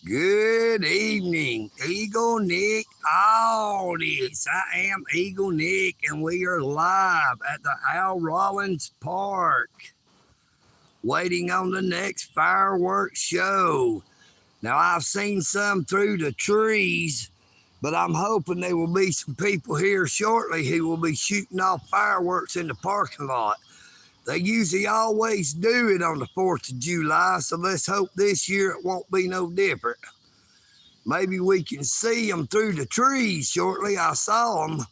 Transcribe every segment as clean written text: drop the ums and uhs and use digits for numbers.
Good evening, EagleNick audience. I am EagleNick, and we are live at the Rollins Park, waiting on the next fireworks show. Now, I've seen some through the trees, but I'm hoping there will be some people here shortly who will be shooting off fireworks in the parking lot. They usually always do it on the 4th of July, so let's hope this year it won't be no different. Maybe we can see them through the trees shortly. I saw them.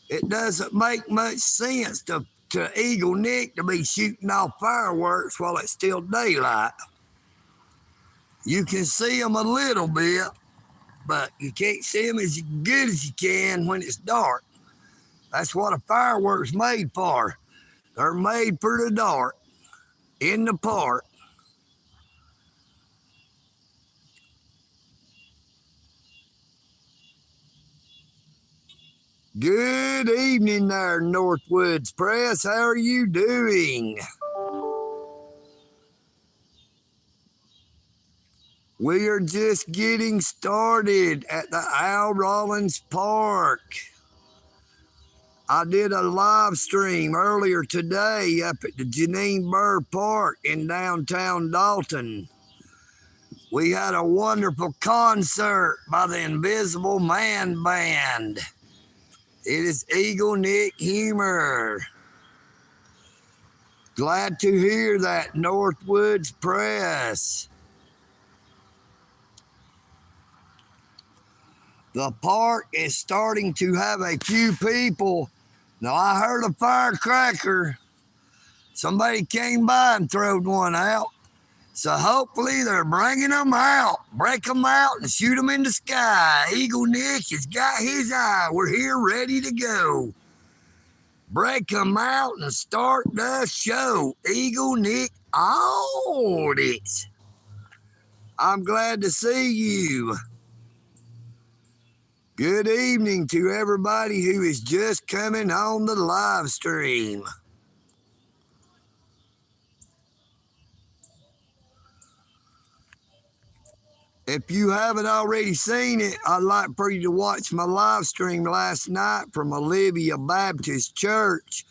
It doesn't make much sense to EagleNick to be shooting off fireworks while it's still daylight. You can see them a little bit, but you can't see them as good as you can when it's dark. That's what a firework's made for. They're made for the dark in the park. Good evening there, Northwoods Press. How are you doing? We are just getting started at the Rollins Park. I did a live stream earlier today up at the Janine Burr Park in downtown Dalton. We had a wonderful concert by the Invisible Man Band. It is EagleNick humor. Glad to hear that, Northwoods Press. The park is starting to have a few people. Now, I heard a firecracker. Somebody came by and throwed one out. So hopefully they're bringing them out. Break them out and shoot them in the sky. EagleNick has got his eye. We're here ready to go. Break them out and start the show. EagleNick audience. I'm glad to see you. Good evening to everybody who is just coming on the live stream. If you haven't already seen it, I'd like for you to watch my live stream last night from Olivia Baptist Church,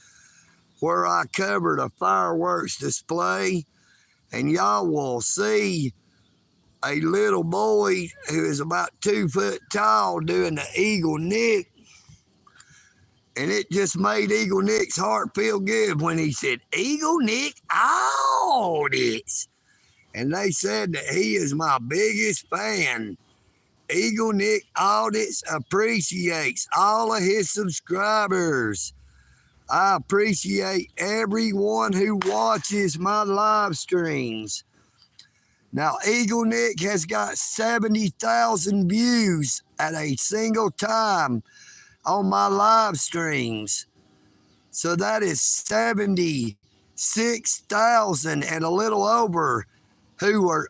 where I covered a fireworks display, and y'all will see a little boy who is about 2 foot tall doing the EagleNick, and it just made EagleNick's heart feel good when he said, EagleNick audience. And they said that he is my biggest fan. EagleNick audience appreciates all of his subscribers. I appreciate everyone who watches my live streams. Now, EagleNick has got 70,000 views at a single time on my live streams. So that is 76,000 and a little over who are,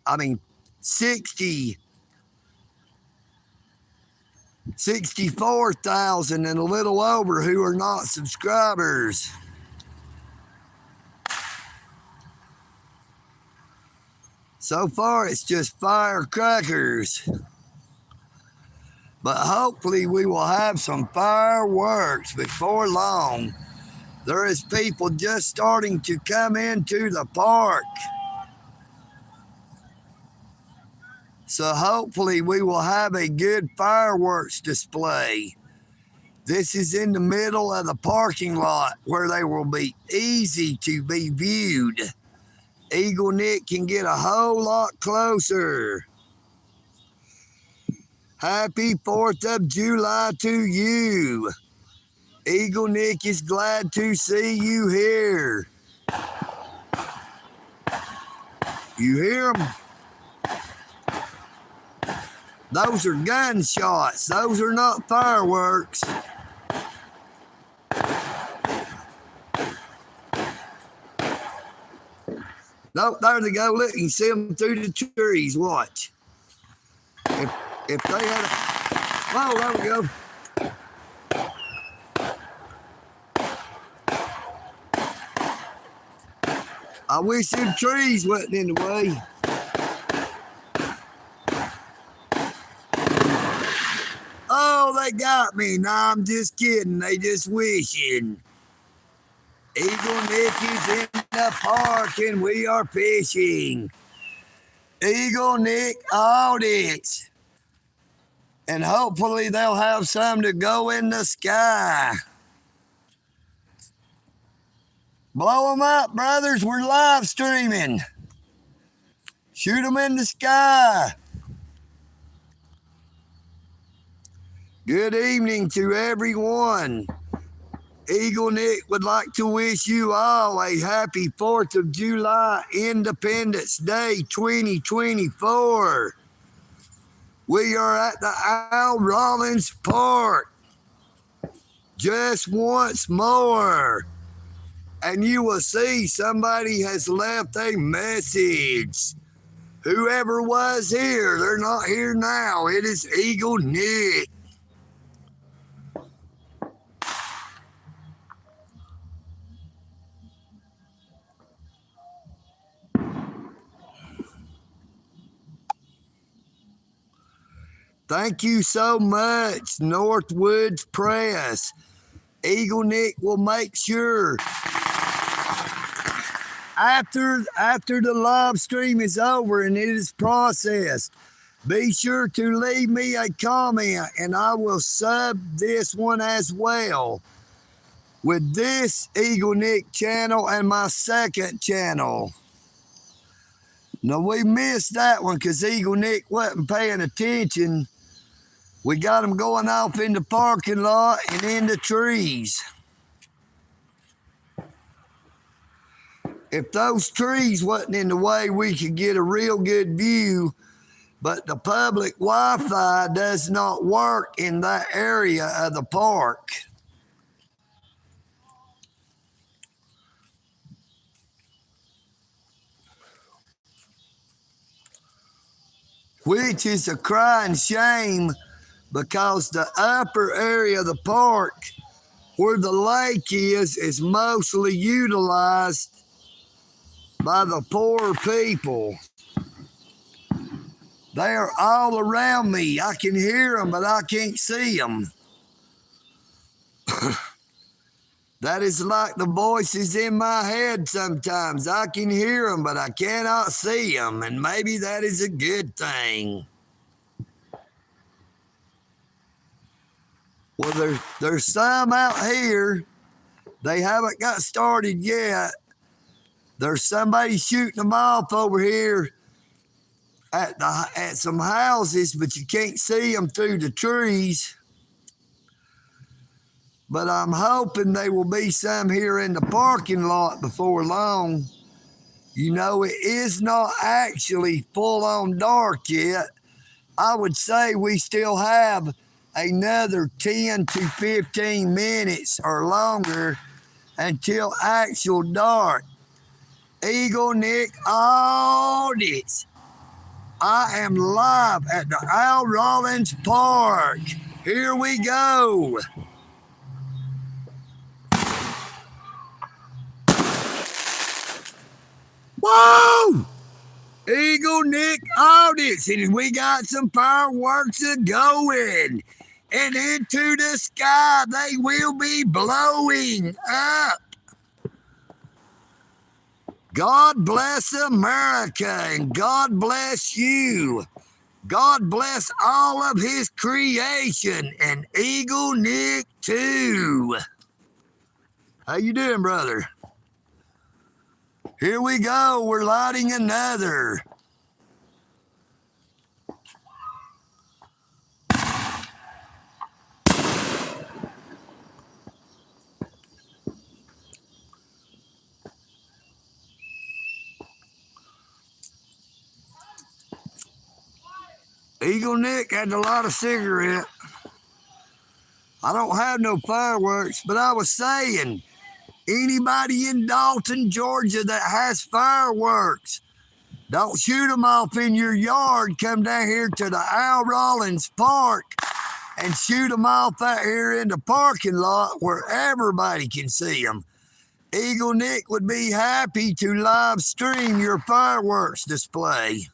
64,000 and a little over who are not subscribers. So far, it's just firecrackers. But hopefully we will have some fireworks before long. There is people just starting to come into the park. So hopefully we will have a good fireworks display. This is in the middle of the parking lot where they will be easy to be viewed. EagleNick can get a whole lot closer. Happy 4th of July to you. EagleNick is glad to see you here. You hear them? Those are gunshots. Those are not fireworks. Nope, there they go. Look, you can see them through the trees. Watch. If they had a... Oh, there we go. I wish them trees wasn't in the way. Oh, they got me. Nah, I'm just kidding. They just wishing. EagleNick is in the park and we are fishing. EagleNick audits. And hopefully they'll have some to go in the sky. Blow them up, brothers. We're live streaming. Shoot them in the sky. Good evening to everyone. EagleNick would like to wish you all a happy 4th of July Independence Day 2024. We are at the Rollins Park just once more. And you will see somebody has left a message. Whoever was here, they're not here now. It is EagleNick. Thank you so much, Northwoods Press. EagleNick will make sure after the live stream is over and it is processed, be sure to leave me a comment and I will sub this one as well with this EagleNick channel and my second channel. Now, we missed that one because EagleNick wasn't paying attention. We got him going off in the parking lot and in the trees. If those trees wasn't in the way, we could get a real good view, but the public Wi-Fi does not work in that area of the park. Which is a crying shame because the upper area of the park where the lake is mostly utilized by the poor people. They are all around me. I can hear them, but I can't see them. That is like the voices in my head sometimes. I can hear them, but I cannot see them, and maybe that is a good thing. Well, there's some out here. They haven't got started yet. There's somebody shooting them off over here at some houses, but you can't see them through the trees. But I'm hoping there will be some here in the parking lot before long. You know, it is not actually full on dark yet. I would say we still have another 10 to 15 minutes or longer until actual dark. EagleNick audits. I am live at the Rollins Park. Here we go. Whoa! EagleNick audits, and we got some fireworks going. And into the sky they will be blowing up. God bless America and God bless you. God bless all of his creation and EagleNick too. How you doing, brother? Here we go. We're lighting another. EagleNick had a lot of cigarette. I don't have no fireworks, but I was saying, anybody in Dalton, Georgia that has fireworks, don't shoot them off in your yard. Come down here to the Rollins Park and shoot them off out here in the parking lot where everybody can see them. EagleNick would be happy to live stream your fireworks display.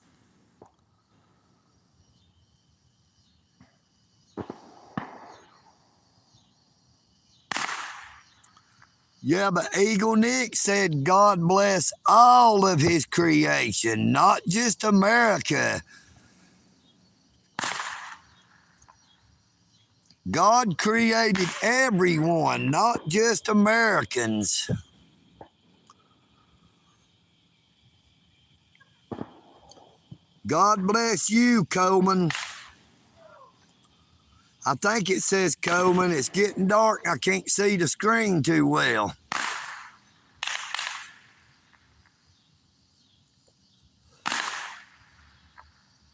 Yeah, but EagleNick said God bless all of his creation, not just America. God created everyone, not just Americans. God bless you, Coleman. I think it says Coleman. It's getting dark. I can't see the screen too well.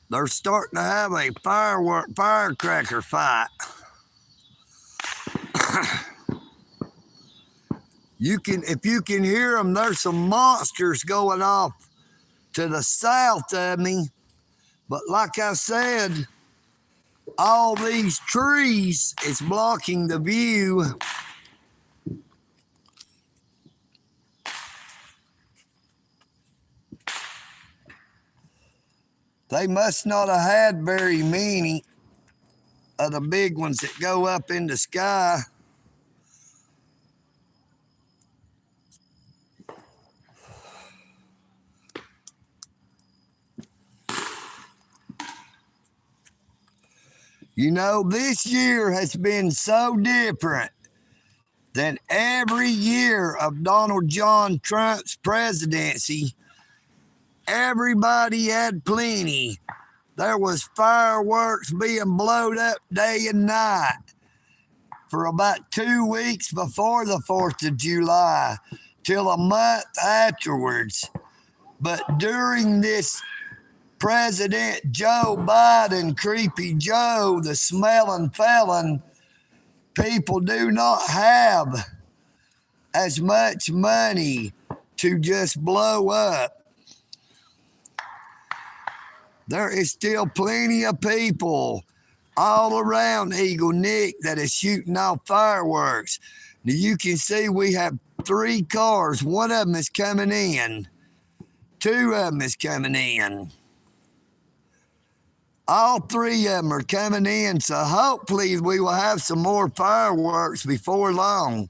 They're starting to have a firecracker fight. If you can hear them, there's some monsters going off to the south of me. But like I said, all these trees is blocking the view. They must not have had very many of the big ones that go up in the sky. You know, this year has been so different than every year of Donald John Trump's presidency. Everybody had plenty. There was fireworks being blown up day and night for about 2 weeks before the 4th of July till a month afterwards. But during this President Joe Biden, Creepy Joe, the smelling felon, people do not have as much money to just blow up. There is still plenty of people all around EagleNick that is shooting off fireworks. Now you can see we have 3 cars. One of them is coming in. 2 of them is coming in. All 3 of them are coming in, so hopefully we will have some more fireworks before long.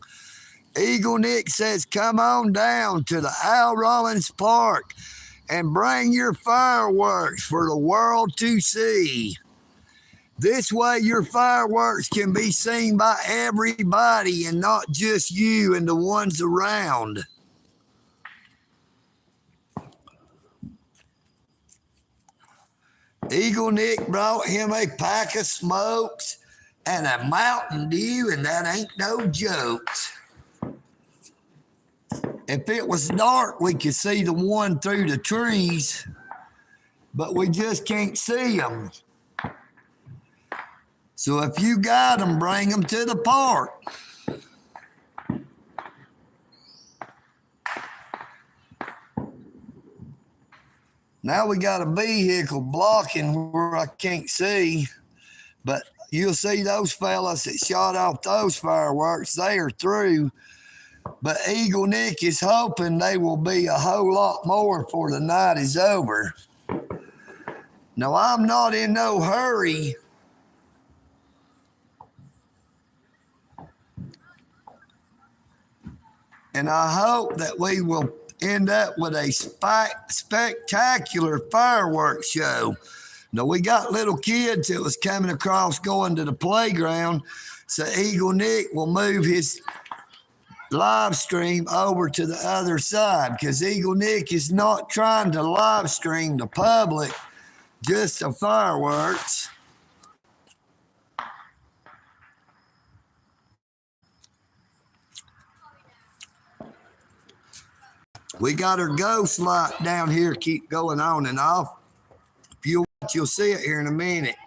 EagleNick says, come on down to the Rollins Park and bring your fireworks for the world to see. This way your fireworks can be seen by everybody and not just you and the ones around. EagleNick brought him a pack of smokes and a Mountain Dew, and that ain't no jokes. If it was dark, we could see the one through the trees, but we just can't see them. So if you got them, bring them to the park. Now we got a vehicle blocking where I can't see, but you'll see those fellas that shot off those fireworks. They are through. But EagleNick is hoping they will be a whole lot more before the night is over. Now, I'm not in no hurry. And I hope that we will end up with a spectacular fireworks show. Now, we got little kids that was coming across going to the playground, so EagleNick will move his live stream over to the other side because EagleNick is not trying to live stream the public, just the fireworks. We got our ghost light down here, keep going on and off. If you watch, you'll see it here in a minute.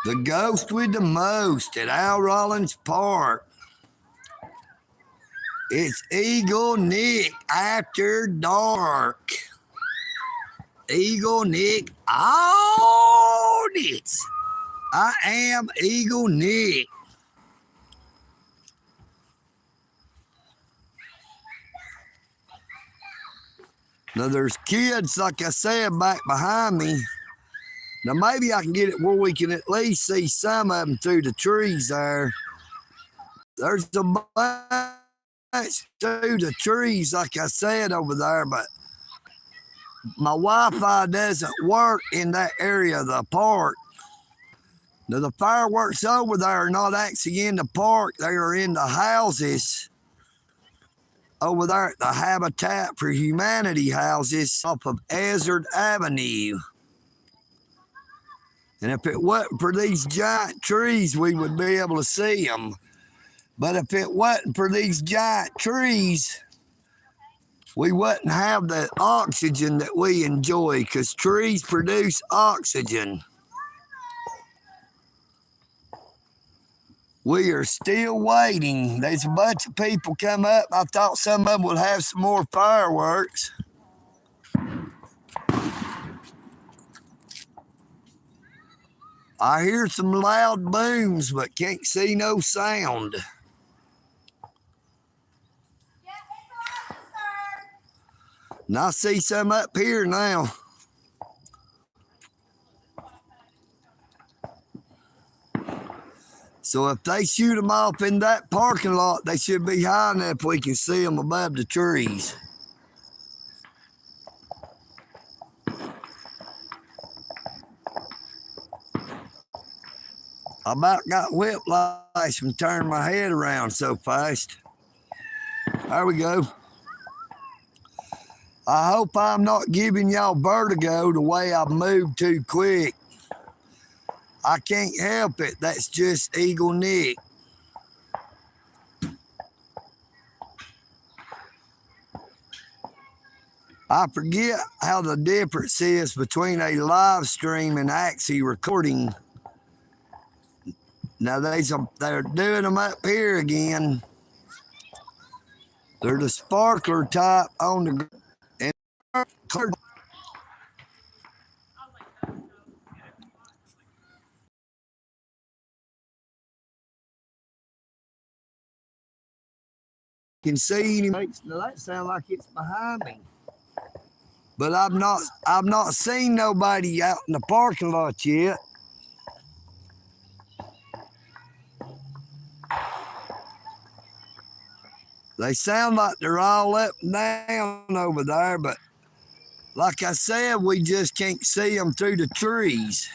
The ghost with the most at Rollins Park. It's EagleNick After Dark. EagleNick Audits. I am EagleNick. Now there's kids, like I said, back behind me. Now maybe I can get it where we can at least see some of them through the trees there. There's a bunch to the trees, like I said over there, but my Wi-Fi doesn't work in that area of the park. Now, the fireworks over there are not actually in the park. They are in the houses over there at the Habitat for Humanity houses off of Ezard Avenue. And if it wasn't for these giant trees, we would be able to see them. But if it wasn't for these giant trees, we wouldn't have the oxygen that we enjoy, because trees produce oxygen. We are still waiting. There's a bunch of people come up. I thought some of them would have some more fireworks. I hear some loud booms, but can't see no sound. And I see some up here now. So if they shoot them off in that parking lot, they should be high enough we can see them above the trees. I about got whiplash from turning my head around so fast. There we go. I hope I'm not giving y'all vertigo the way I've moved too quick. I can't help it. That's just EagleNick. I forget how the difference is between a live stream and actually recording. Now they're doing them up here again. They're the sparkler type on the and can see any. Now that sounds like it's behind me. But I've not seen nobody out in the parking lot yet. They sound like they're all up and down over there, but like I said, we just can't see them through the trees.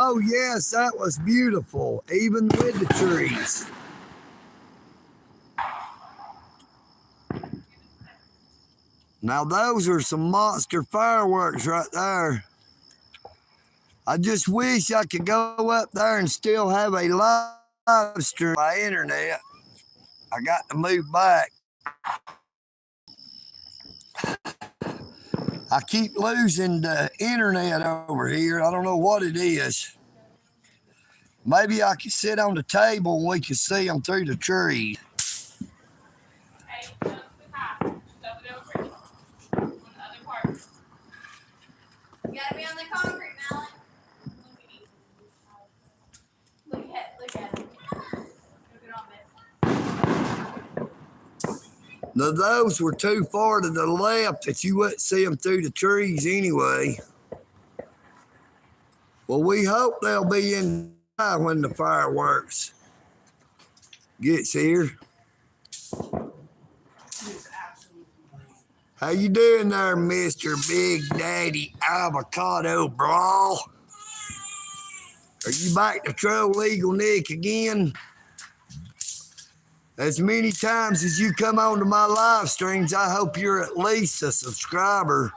Oh yes, that was beautiful, even with the trees. Now those are some monster fireworks right there. I just wish I could go up there and still have a live stream on my internet. I got to move back. I keep losing the internet over here. I don't know what it is. Maybe I could sit on the table and we could see them through the trees. You gotta be on the concrete, Malin. Look at it. Now those were too far to the left that you wouldn't see them through the trees anyway. Well, we hope they'll be in when the fireworks gets here. How you doing there, Mr. Big Daddy Avocado Brawl? Are you back to troll EagleNick again? As many times as you come on to my live streams, I hope you're at least a subscriber.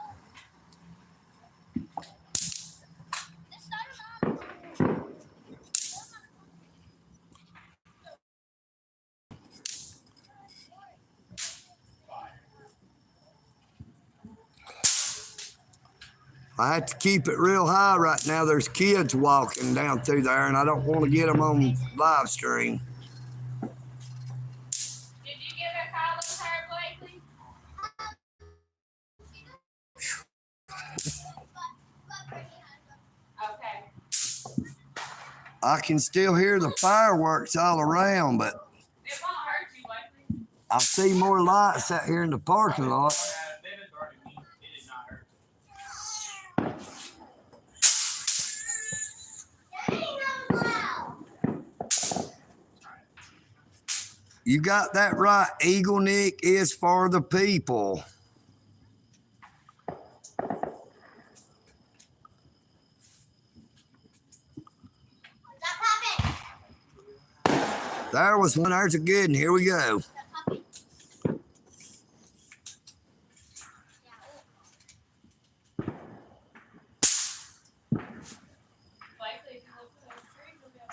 I have to keep it real high right now. There's kids walking down through there, and I don't want to get them on live stream. Did you give a Kylo's hair, Blakely? I can still hear the fireworks all around, but It won't hurt you, likely. I see more lights out here in the parking lot. You got that right. EagleNick is for the people. There was one. There's a good one. Here we go.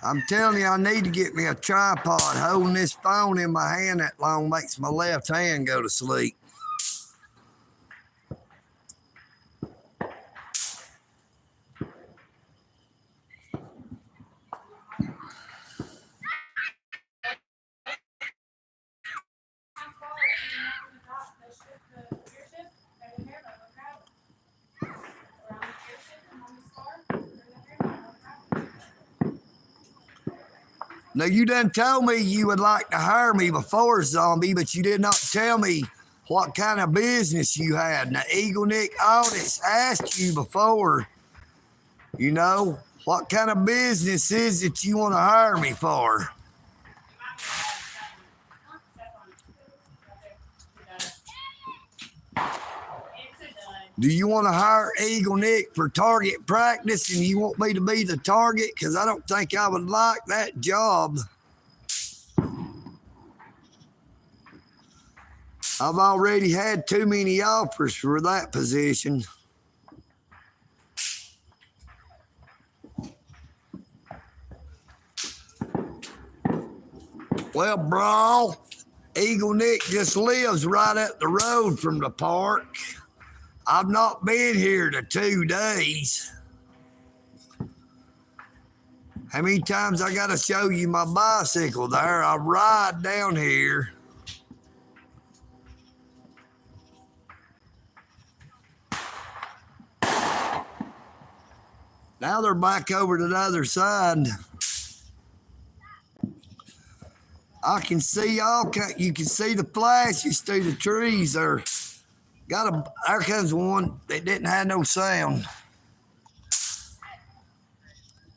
I'm telling you, I need to get me a tripod. Holding this phone in my hand that long makes my left hand go to sleep. Now, you done told me you would like to hire me before, Zombie, but you did not tell me what kind of business you had. Now, EagleNick Audits asked you before, you know, what kind of business is it you want to hire me for? Do you want to hire EagleNick for target practice and you want me to be the target? Because I don't think I would like that job. I've already had too many offers for that position. Well, Brawl, EagleNick just lives right up the road from the park. I've not been here to 2 days. How many times I gotta show you my bicycle there? I ride down here. Now they're back over to the other side. I can see you can see the flashes through the trees there. There comes one that didn't have no sound.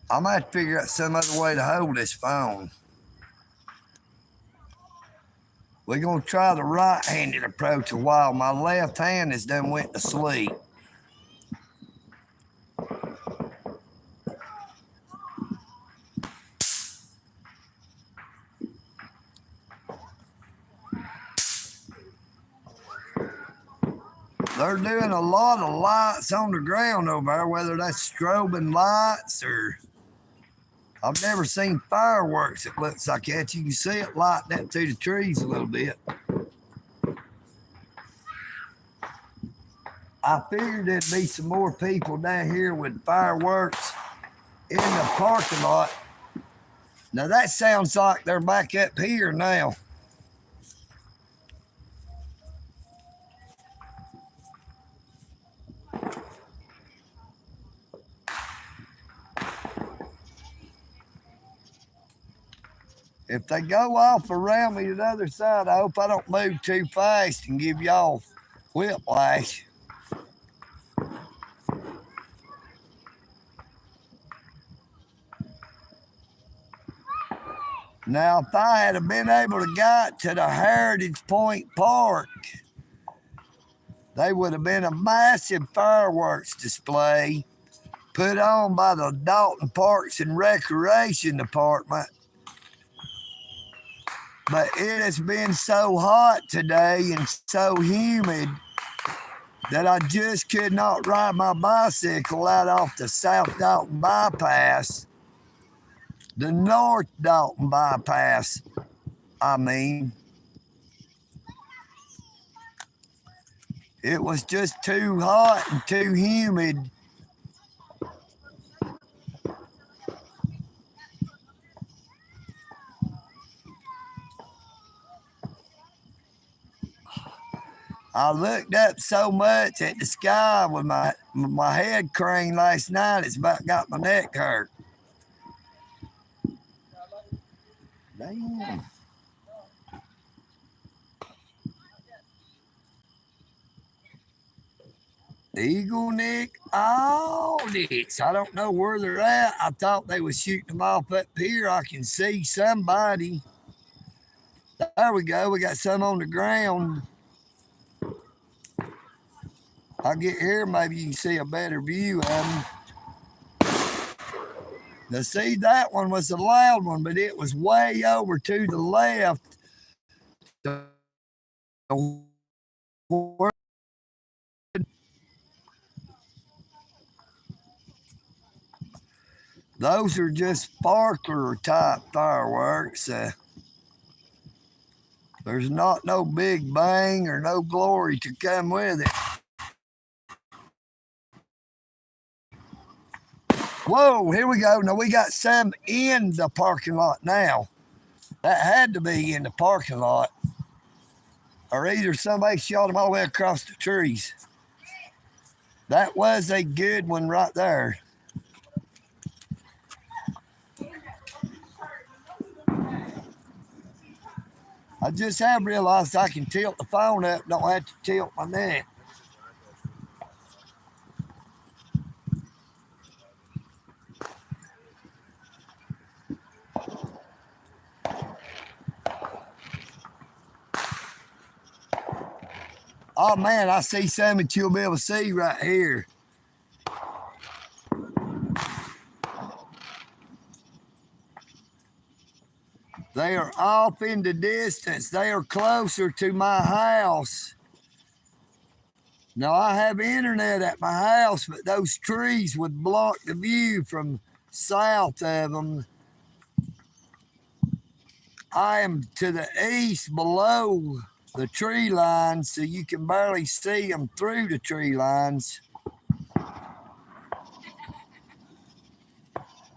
I might figure out some other way to hold this phone. We're gonna try the right-handed approach a while. My left hand has done went to sleep. They're doing a lot of lights on the ground over there, whether that's strobing lights or I've never seen fireworks that looks like that. You can see it lighting up through the trees a little bit. I figured there'd be some more people down here with fireworks in the parking lot. Now that sounds like they're back up here now. If they go off around me to the other side, I hope I don't move too fast and give y'all whiplash. Now, if I had been able to get to the Heritage Point Park, they would have been a massive fireworks display put on by the Dalton Parks and Recreation Department. But it has been so hot today and so humid that I just could not ride my bicycle out off the South Dalton Bypass, the North Dalton Bypass, I mean. It was just too hot and too humid. I looked up so much at the sky with my head craned last night, it's about got my neck hurt. Damn. EagleNick audits. I don't know where they're at. I thought they was shooting them off up here. I can see somebody. There we go. We got some on the ground. I'll get here. Maybe you can see a better view of them. Now, see, that one was a loud one, but it was way over to the left. Those are just sparkler type fireworks. There's not no big bang or no glory to come with it. Whoa, here we go. Now we got some in the parking lot now. That had to be in the parking lot. Or either somebody shot them all the way across the trees. That was a good one right there. I just have realized I can tilt the phone up, don't have to tilt my neck. Oh man, I see some that you'll be able to see right here. They are off in the distance. They are closer to my house. Now I have internet at my house, but those trees would block the view from south of them. I am to the east below the tree line, so you can barely see them through the tree lines.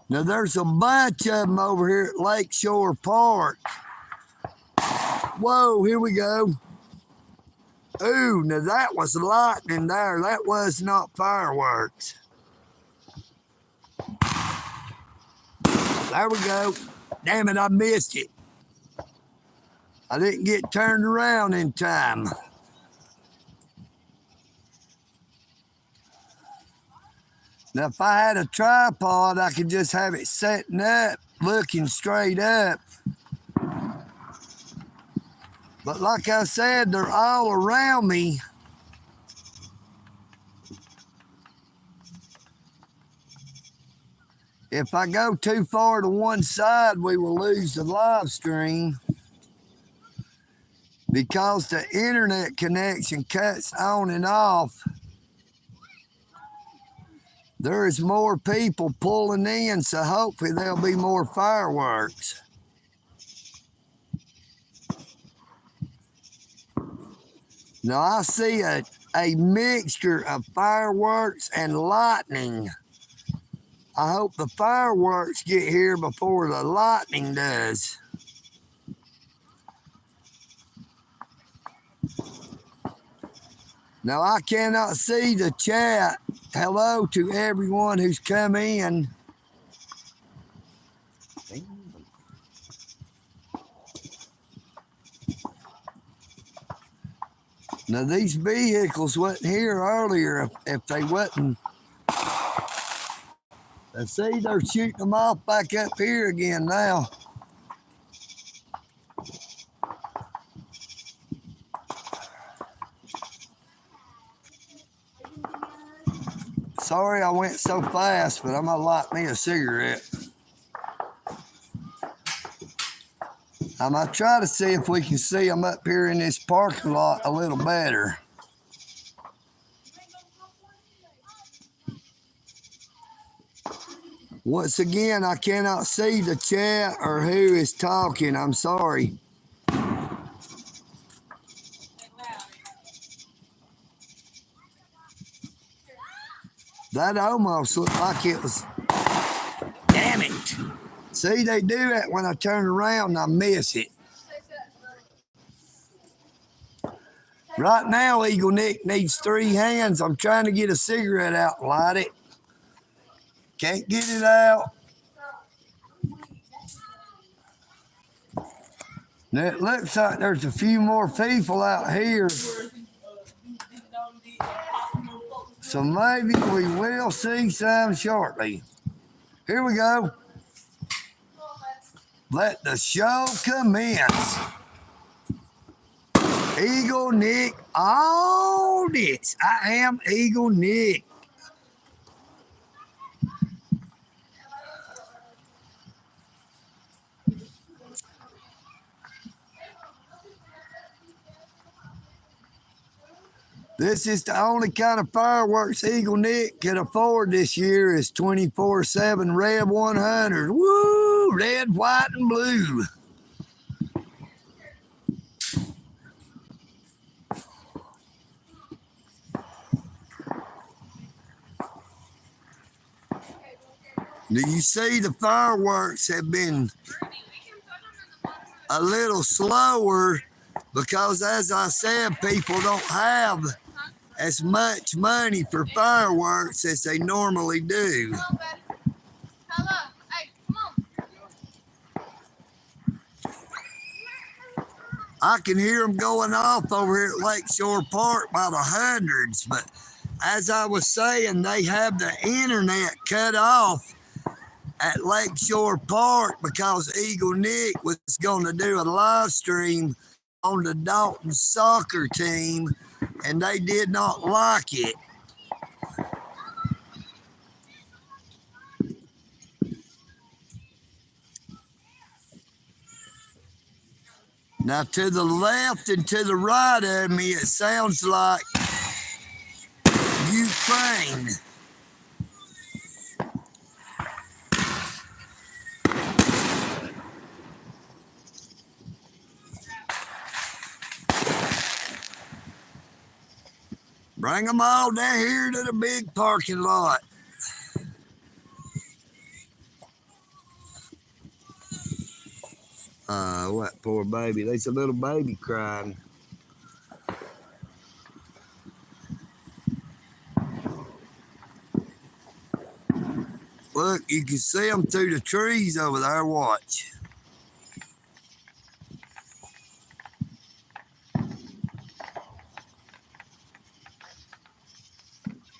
Now there's a bunch of them over here at Lakeshore Park. Whoa, here we go. Ooh, now that was lightning there. That was not fireworks. There we go. Damn it, I missed it. I didn't get turned around in time. Now, if I had a tripod, I could just have it setting up, looking straight up. But like I said, they're all around me. If I go too far to one side, we will lose the live stream because the internet connection cuts on and off. There is more people pulling in, so hopefully there'll be more fireworks. Now I see a mixture of fireworks and lightning. I hope the fireworks get here before the lightning does. Now I cannot see the chat. Hello to everyone who's come in. Now these vehicles wasn't here earlier if they wasn't. Let's see, they're shooting them off back up here again now. Sorry I went so fast, but I'm gonna light me a cigarette. I'm gonna try to see if we can see them up here in this parking lot a little better. Once again, I cannot see the chat or who is talking. I'm sorry. That almost looked like it was. Damn it. See, they do that when I turn around and I miss it. Right now, EagleNick needs 3 hands. I'm trying to get a cigarette out and light it. Can't get it out. Now, it looks like there's a few more people out here. So maybe we will see some shortly. Here we go. Let the show commence. EagleNick, all this. I am EagleNick. This is the only kind of fireworks EagleNick can afford this year is 24/7 Red 100. Woo! Red, white, and blue. Do you see the fireworks have been a little slower because, as I said, people don't have as much money for fireworks as they normally do. Hello. Hey, come on. I can hear them going off over here at Lakeshore Park by the hundreds, but as I was saying, they have the internet cut off at Lakeshore Park because EagleNick was going to do a live stream on the Dalton soccer team, and they did not like it. Now, to the left and to the right of me, it sounds like Ukraine. Bring them all down here to the big parking lot. What poor baby? There's a little baby crying. Look, you can see them through the trees over there. Watch.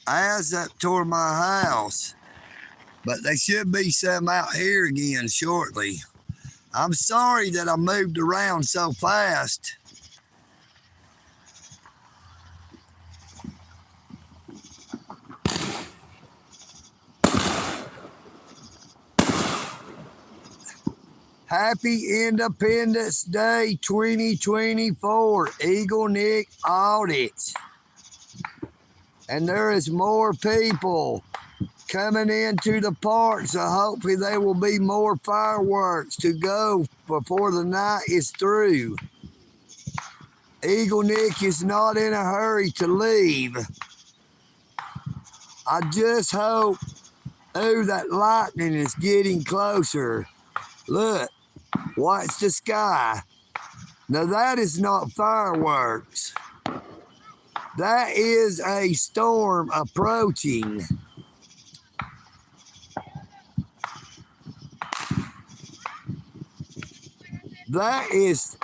Eyes up toward my house, but they should be some out here again shortly. I'm sorry that I moved around so fast. Happy Independence Day 2024, EagleNick audits. And there is more people coming into the park, so hopefully there will be more fireworks to go before the night is through. EagleNick is not in a hurry to leave. I just hope, oh, that lightning is getting closer. Look, watch the sky. Now that is not fireworks. That is a storm approaching. That is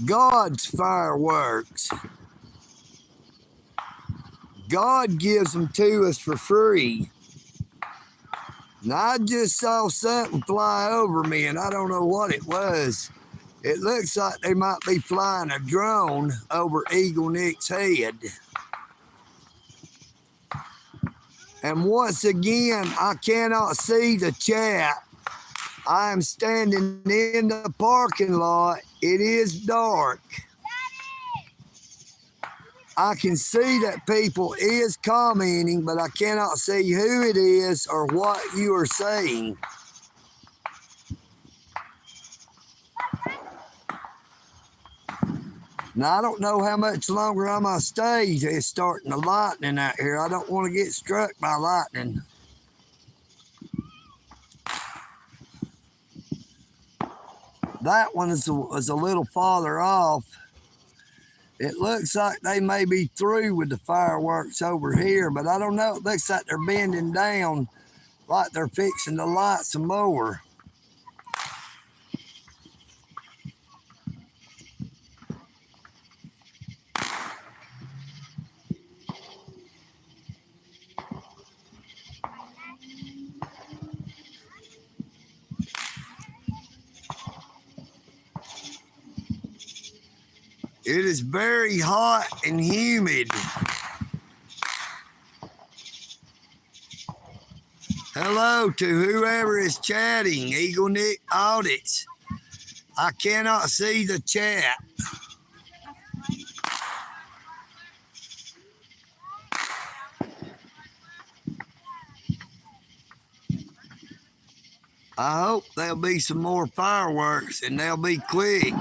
God's fireworks. God gives them to us for free. Now, I just saw something fly over me, and I don't know what it was. It looks like they might be flying a drone over EagleNick's head. And once again, I cannot see the chat. I am standing in the parking lot. It is dark. I can see that people is commenting, but I cannot see who it is or what you are saying. Now, I don't know how much longer I'm going to stay. It's starting to lightning out here. I don't want to get struck by lightning. That one is a little farther off. It looks like they may be through with the fireworks over here, but I don't know. It looks like they're bending down like they're fixing to light some more. It is very hot and humid. Hello to whoever is chatting, EagleNick Audits. I cannot see the chat. I hope there'll be some more fireworks and they'll be quick.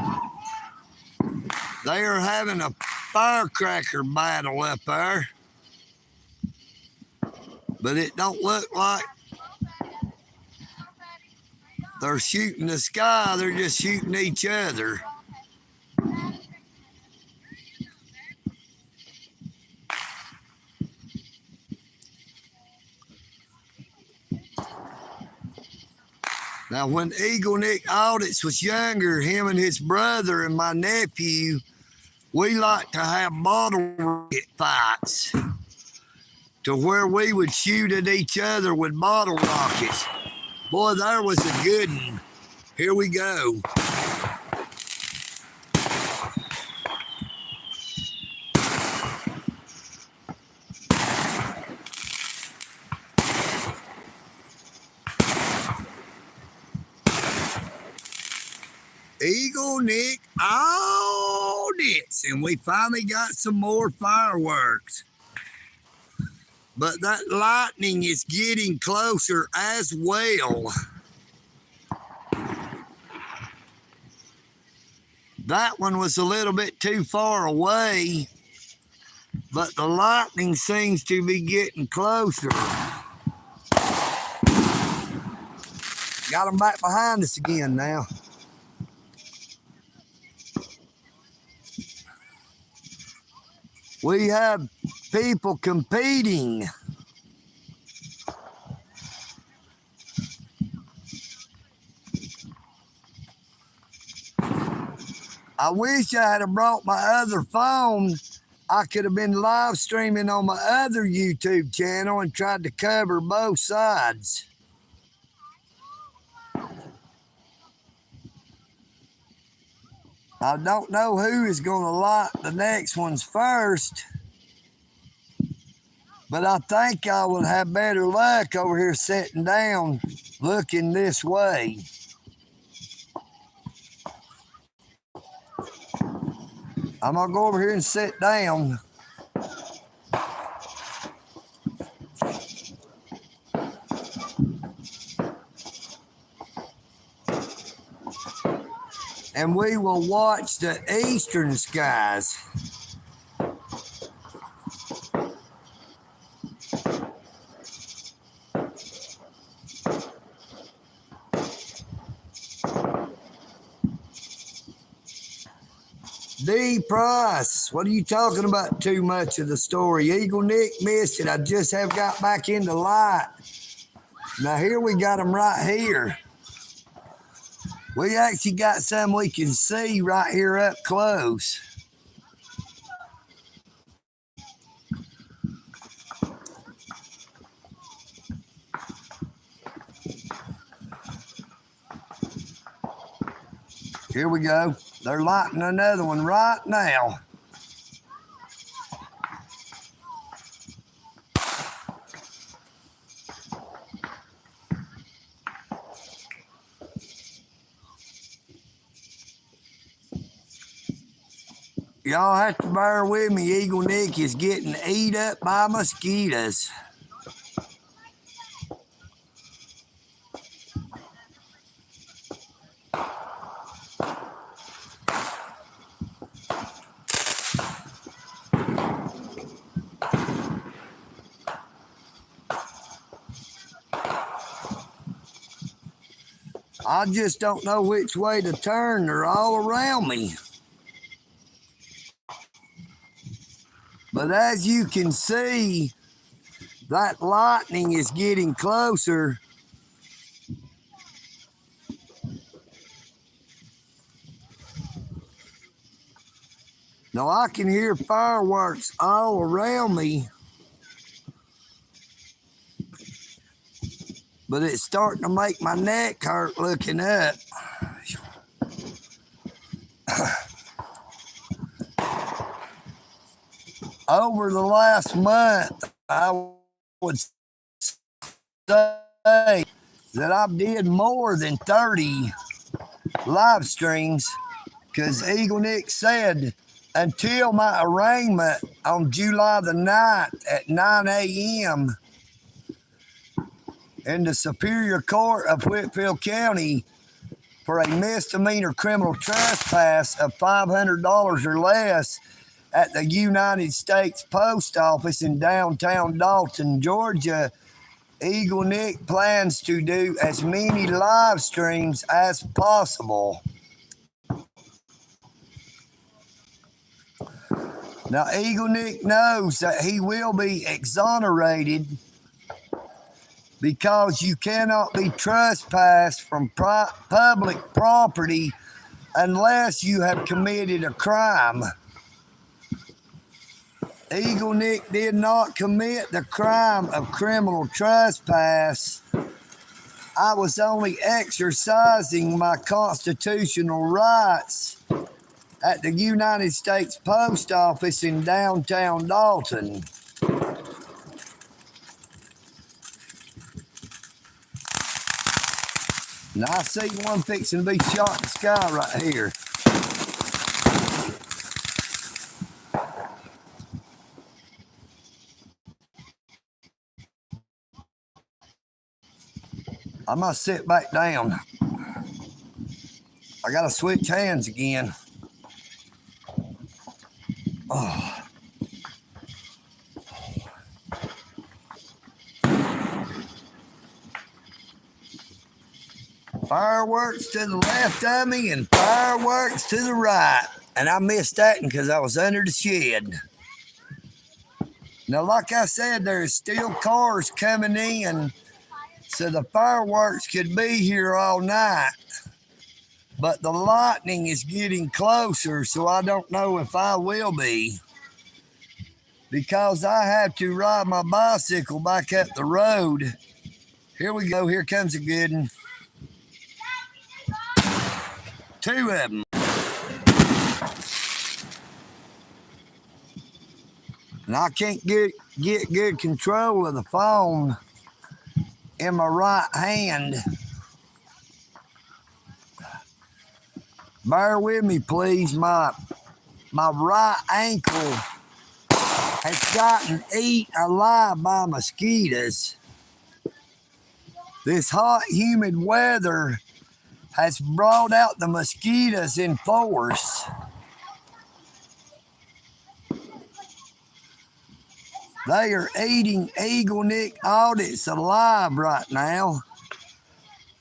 They are having a firecracker battle up there. But it don't look like they're shooting the sky, they're just shooting each other. Now, when EagleNick Audits was younger, him and his brother and my nephew, we liked to have bottle rocket fights to where we would shoot at each other with bottle rockets. Boy, there was a good one. Here we go. EagleNick Audits, and we finally got some more fireworks. But that lightning is getting closer as well. That one was a little bit too far away, but the lightning seems to be getting closer. Got them back behind us again now. We have people competing. I wish I had brought my other phone. I could have been live streaming on my other YouTube channel and tried to cover both sides. I don't know who is going to light the next ones first, but I think I will have better luck over here sitting down looking this way. I'm going to go over here and sit down. And we will watch the eastern skies. D. Price, what are you talking about too much of the story? EagleNick missed it. I just have got back into light. Now here we got them right here. We actually got some we can see right here up close. Here we go. They're lighting another one right now. Y'all have to bear with me. EagleNick is getting eat up by mosquitoes. I just don't know which way to turn. They're all around me. But as you can see, that lightning is getting closer. Now I can hear fireworks all around me, but it's starting to make my neck hurt looking up. over the last month, I would say that I did more than 30 live streams because EagleNick said until my arraignment on July the 9th at 9 a.m. in the Superior Court of Whitfield County for a misdemeanor criminal trespass of $500 or less at the United States Post Office in downtown Dalton, Georgia, EagleNick plans to do as many live streams as possible. Now, EagleNick knows that he will be exonerated because you cannot be trespassed from public property unless you have committed a crime. EagleNick did not commit the crime of criminal trespass. I was only exercising my constitutional rights at the United States Post Office in downtown Dalton. Now I see one fixing to be shot in the sky right here. I must sit back down. I gotta switch hands again. Oh. Fireworks to the left of me and fireworks to the right. And I missed that because I was under the shed. Now, like I said, there's still cars coming in, so the fireworks could be here all night. But the lightning is getting closer, so I don't know if I will be. Because I have to ride my bicycle back up the road. Here we go. Here comes a good one. Two of them. And I can't get good control of the phone in my right hand. Bear with me, please. My right ankle has gotten eaten alive by mosquitoes. This hot, humid weather has brought out the mosquitoes in force. They are eating EagleNick audits alive right now.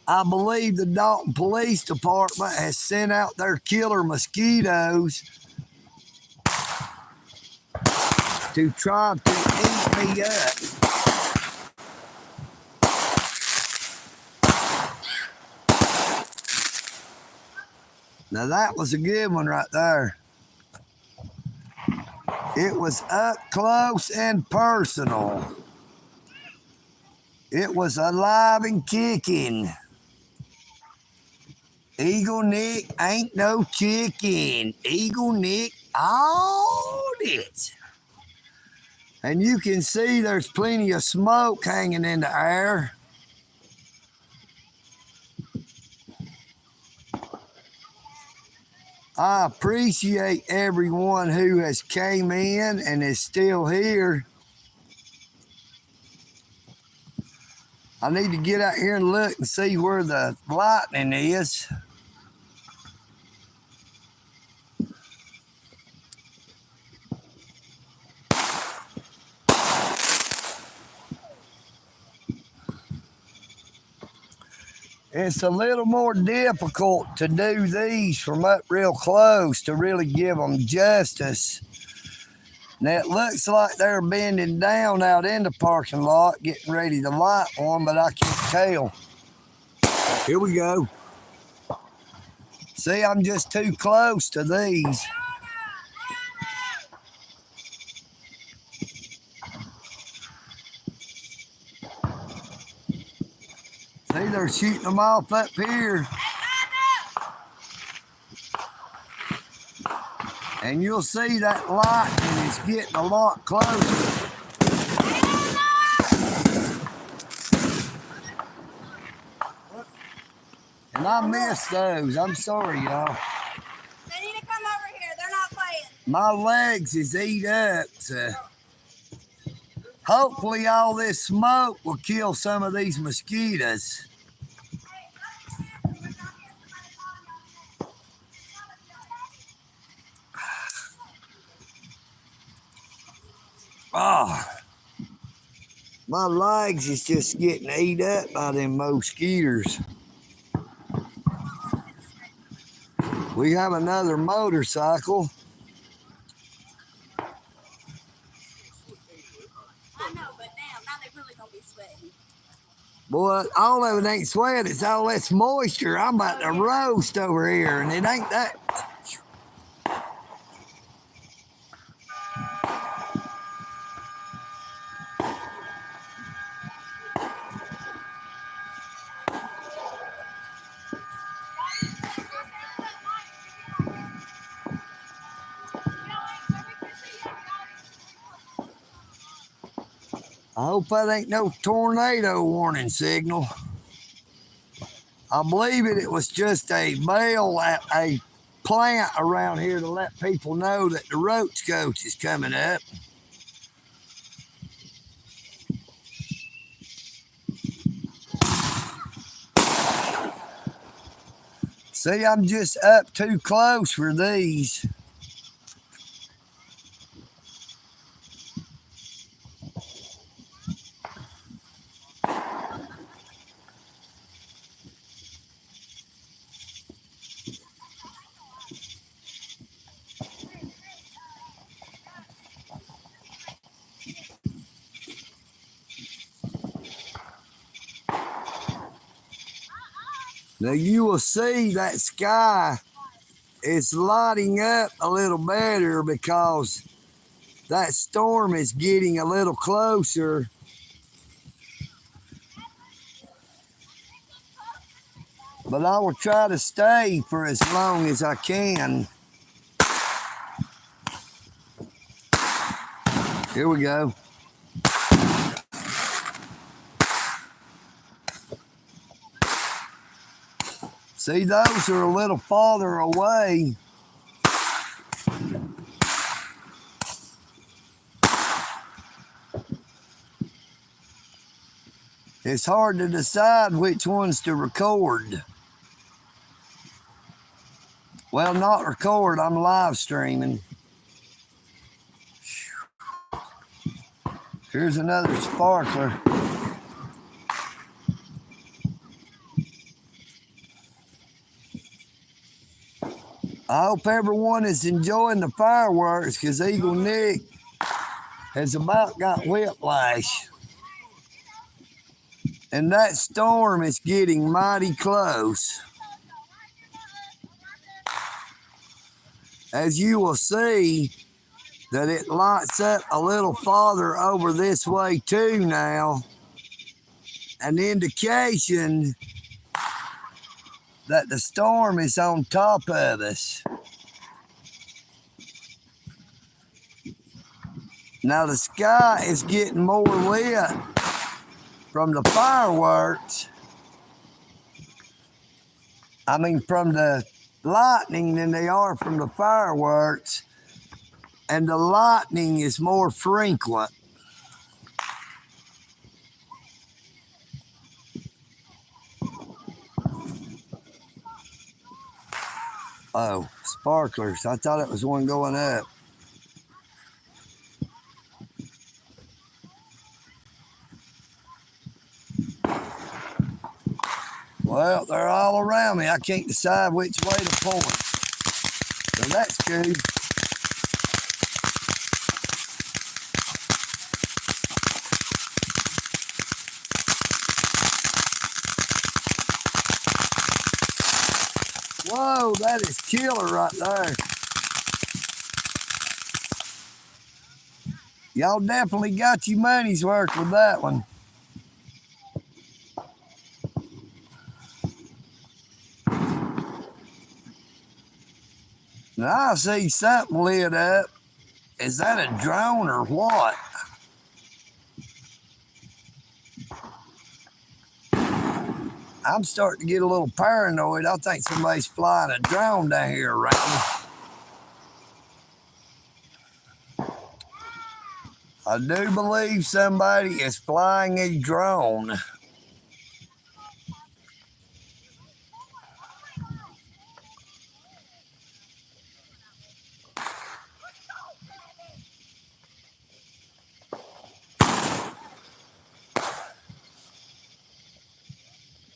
I believe the Dalton Police Department has sent out their killer mosquitoes to try to eat me up. Now that was a good one right there. It was up close and personal. It was alive and kicking. EagleNick ain't no chicken. EagleNick audit. And you can see there's plenty of smoke hanging in the air. I appreciate everyone who has came in and is still here. I need to get out here and look and see where the lightning is. It's a little more difficult to do these from up real close to really give them justice. Now it looks like they're bending down out in the parking lot, getting ready to light one, but I can't tell. Here we go. See, I'm just too close to these. See, they're shooting them off up here. And you'll see that lightning is getting a lot closer. And I missed those. I'm sorry, y'all. They need to come over here. They're not playing. My legs is eat up. So hopefully all this smoke will kill some of these mosquitoes. Oh, my legs is just getting ate up by them mosquitoes. We have another motorcycle. I know, but now they really gonna be sweating. Boy, all of it ain't sweat. It's all this moisture. I'm about to roast over here, and it ain't that. I hope that ain't no tornado warning signal. I believe it was just a bell at a plant around here to let people know that the roach coach is coming up. See, I'm just up too close for these. Now you will see that sky is lighting up a little better because that storm is getting a little closer. But I will try to stay for as long as I can. Here we go. See, those are a little farther away. It's hard to decide which ones to record. Well, not record, I'm live streaming. Here's another sparkler. I hope everyone is enjoying the fireworks because EagleNick has about got whiplash. And that storm is getting mighty close. As you will see, that it lights up a little farther over this way too now. An indication that the storm is on top of us. Now the sky is getting more lit from the fireworks. I mean from the lightning than they are from the fireworks. And the lightning is more frequent. Oh, sparklers. I thought it was one going up. Well, they're all around me. I can't decide which way to point. So that's good. Whoa, that is killer right there. Y'all definitely got your money's worth with that one. Now I see something lit up. Is that a drone or what? I'm starting to get a little paranoid. I think somebody's flying a drone down here around me. I do believe somebody is flying a drone.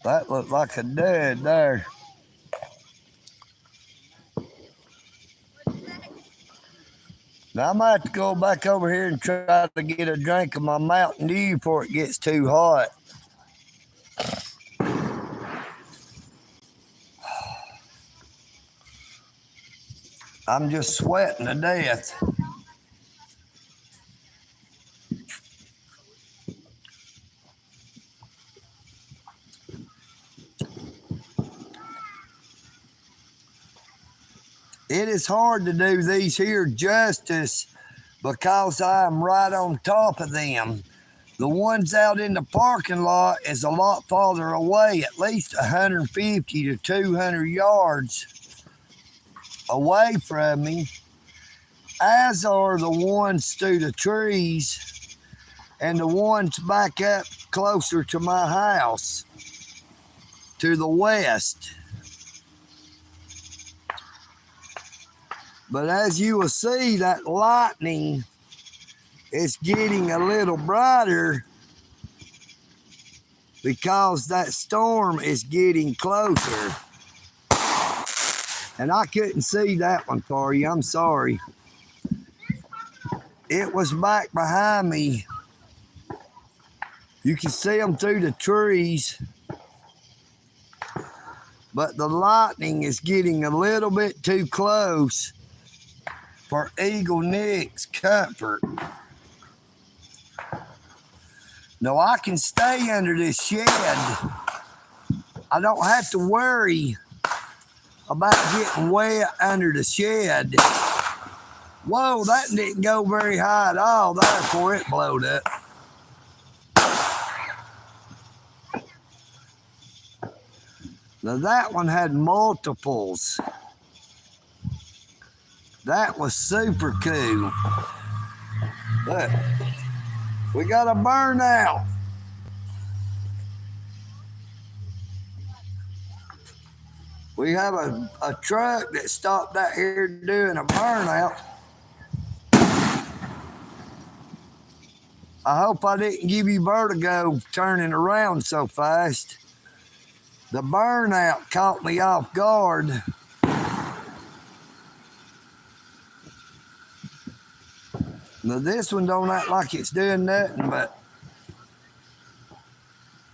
That looked like a dead there. Now I might have to go back over here and try to get a drink of my Mountain Dew before it gets too hot. I'm just sweating to death. It is hard to do these here justice because I'm right on top of them. The ones out in the parking lot is a lot farther away, at least 150 to 200 yards away from me, as are the ones through the trees and the ones back up closer to my house to the west. But as you will see, that lightning is getting a little brighter because that storm is getting closer. And I couldn't see that one for you, I'm sorry. It was back behind me. You can see them through the trees. But the lightning is getting a little bit too close for EagleNick's comfort. Now I can stay under this shed. I don't have to worry about getting wet under the shed. Whoa, that didn't go very high at all there before it blowed up. Now that one had multiples. That was super cool. Look, we got a burnout. We have a truck that stopped out here doing a burnout. I hope I didn't give you vertigo turning around so fast. The burnout caught me off guard. Now this one don't act like it's doing nothing, but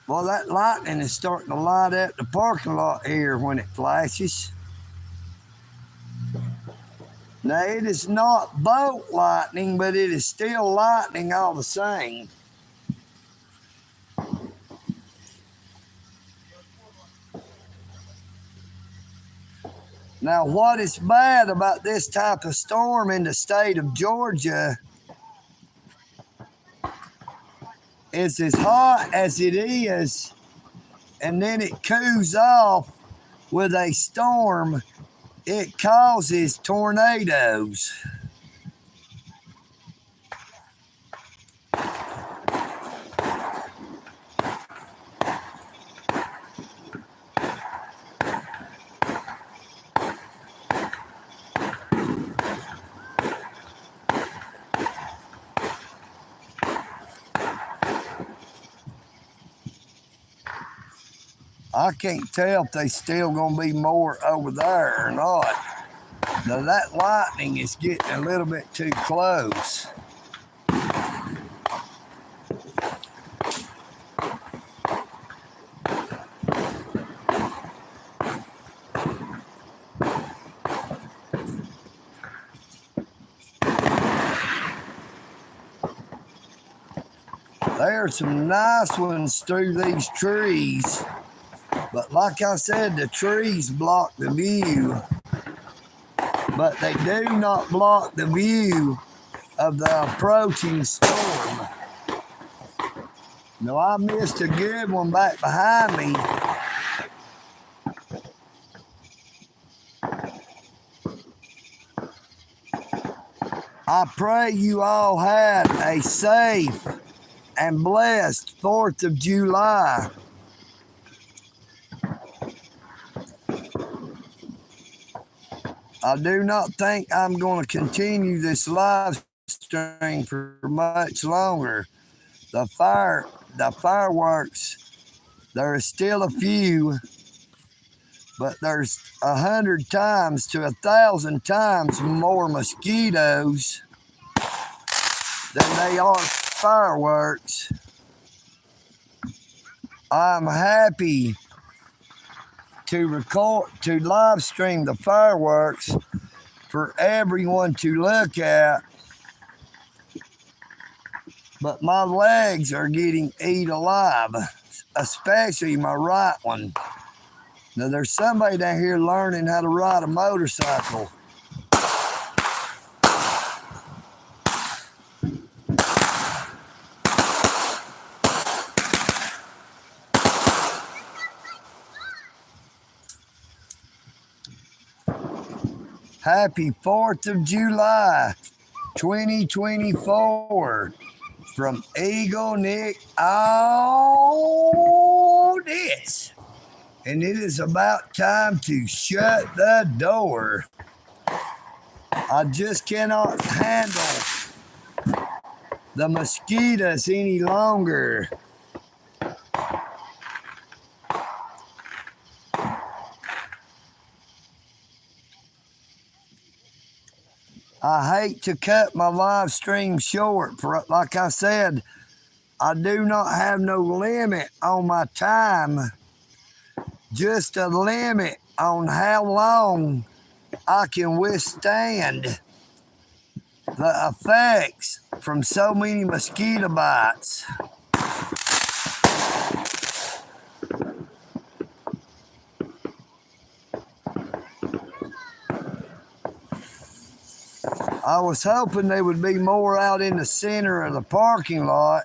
well, that lightning is starting to light up the parking lot here when it flashes. Now it is not bolt lightning, but it is still lightning all the same. Now what is bad about this type of storm in the state of Georgia is as hot as it is, and then it cools off with a storm, it causes tornadoes. I can't tell if there's still gonna be more over there or not. Now that lightning is getting a little bit too close. There are some nice ones through these trees. But like I said, the trees block the view. but they do not block the view of the approaching storm. Now, I missed a good one back behind me. I pray you all had a safe and blessed 4th of July. I do not think I'm going to continue this live stream for much longer. The fireworks, there is still a few, but there's 100 times to 1,000 times more mosquitoes than they are fireworks. I'm happy to live stream the fireworks for everyone to look at, but my legs are getting eaten alive, especially my right one. Now, there's somebody down here learning how to ride a motorcycle. Happy 4th of July, 2024, from EagleNick, all this. And it is about time to shut the door. I just cannot handle the mosquitoes any longer. I hate to cut my live stream short. Like I said, I do not have no limit on my time, just a limit on how long I can withstand the effects from so many mosquito bites. I was hoping there would be more out in the center of the parking lot.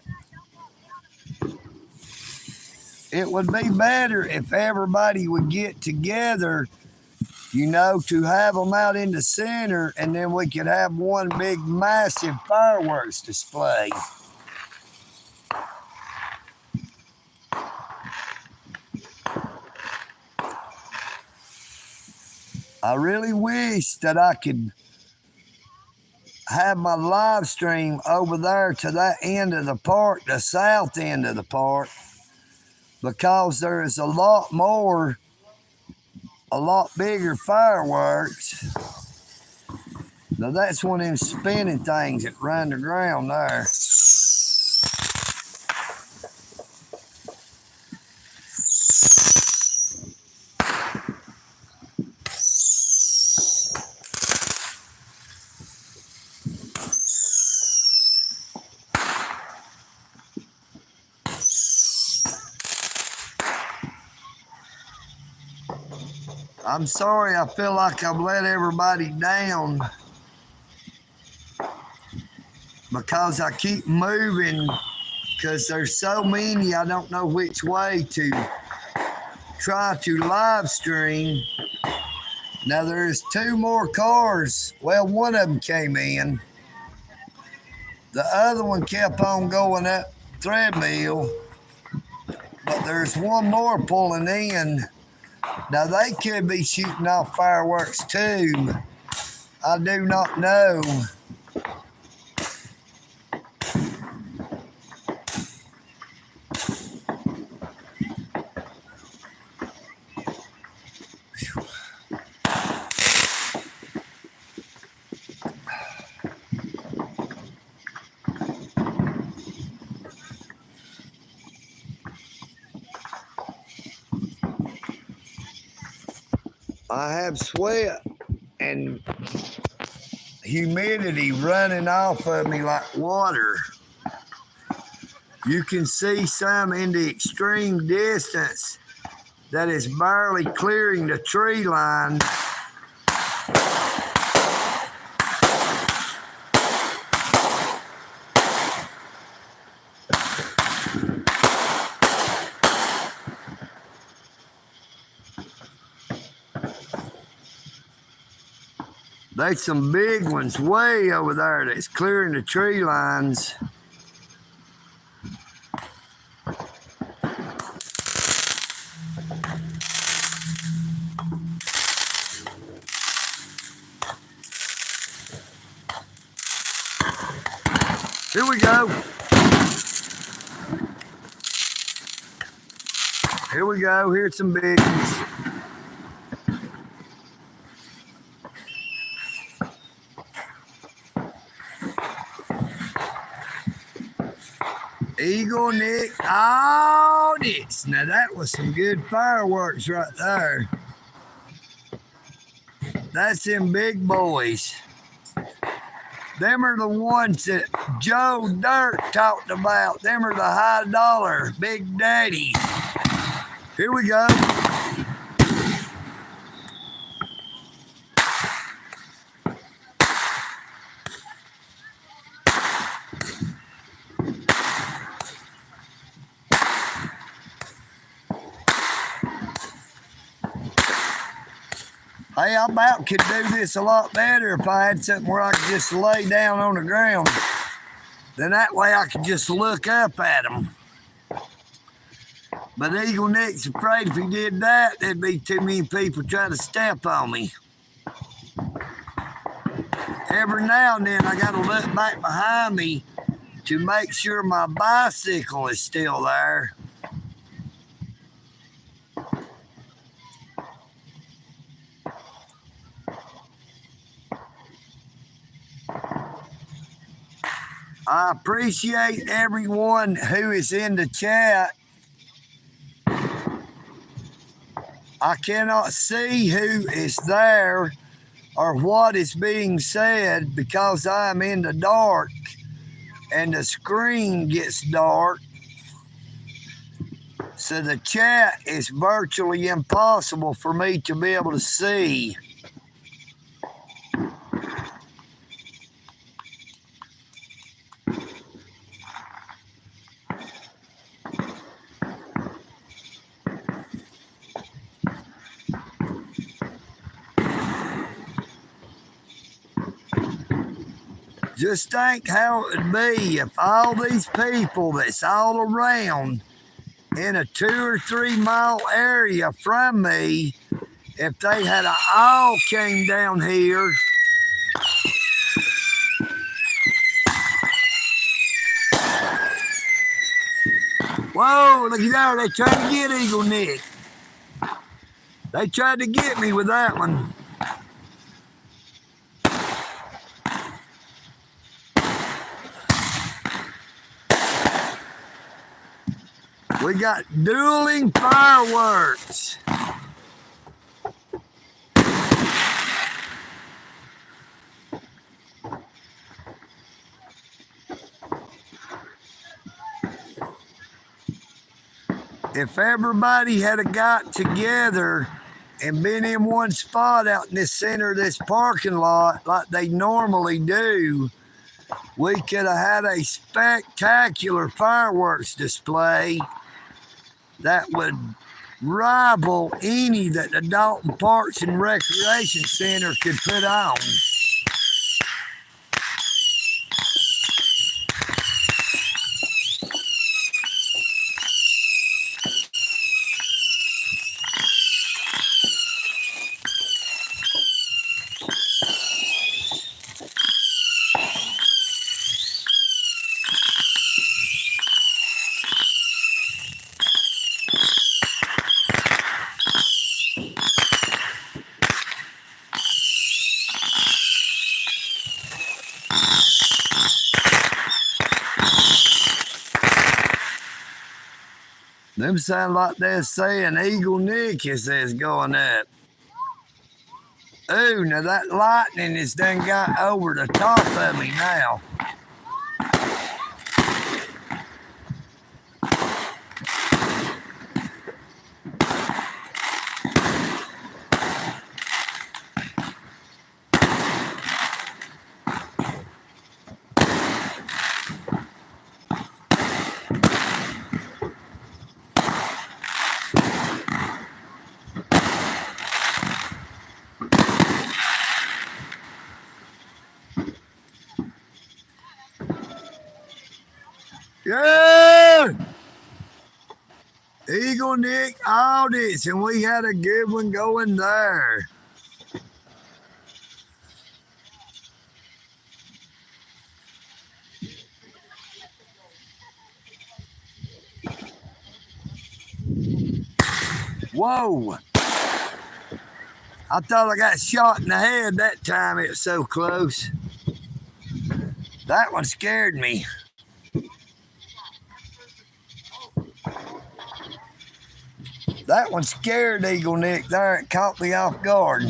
It would be better if everybody would get together, to have them out in the center, and then we could have one big massive fireworks display. I really wish that I could have my live stream over there to that end of the park, the south end of the park, because there is a lot bigger fireworks. Now, that's one of them spinning things that run the ground there. I'm sorry, I feel like I've let everybody down because I keep moving, because there's so many, I don't know which way to try to live stream. Now, there's 2 more cars. Well, one of them came in. The other one kept on going up treadmill, but there's one more pulling in. Now, they could be shooting off fireworks too. I do not know. I have sweat and humidity running off of me like water. You can see some in the extreme distance that is barely clearing the tree line. There's some big ones way over there that's clearing the tree lines. Here we go. Here we go. Here's some big ones. EagleNick, all this. Now that was some good fireworks right there. That's them big boys. Them are the ones that Joe Dirt talked about. Them are the high dollar big daddies. Here we go. Hey, I about could do this a lot better if I had something where I could just lay down on the ground. Then that way I could just look up at them. But EagleNick's afraid if he did that, there'd be too many people trying to step on me. Every now and then I gotta look back behind me to make sure my bicycle is still there. I appreciate everyone who is in the chat. I cannot see who is there or what is being said because I'm in the dark and the screen gets dark. So the chat is virtually impossible for me to be able to see. Just think how it would be if all these people that's all around in a 2 or 3 mile area from me, if they had all came down here whoa, look at there, they tried to get EagleNick. They tried to get me with that one. We got dueling fireworks. If everybody had got together and been in one spot out in the center of this parking lot like they normally do, we could have had a spectacular fireworks display that would rival any that the Dalton Parks and Recreation Center could put on. Them sound like they're saying EagleNick is going up. Ooh, now that lightning has done got over the top of me now. Yeah! EagleNick audits, and we had a good one going there. Whoa! I thought I got shot in the head that time. It was so close. That one scared me. That one scared EagleNick there. It caught me off guard.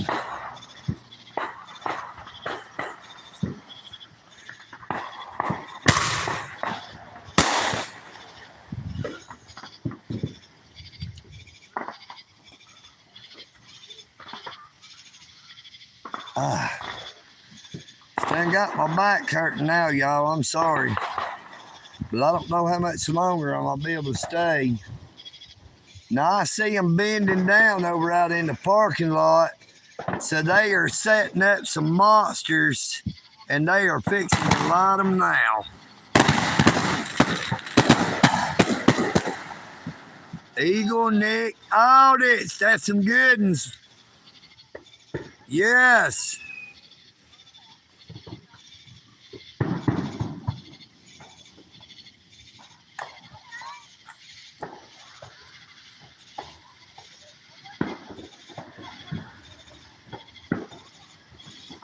Still got my back hurting now, y'all. I'm sorry. But I don't know how much longer I'm going to be able to stay. Now I see them bending down over out in the parking lot. So they are setting up some monsters, and they are fixing to light them now. EagleNick audits. That's some good ones. Yes.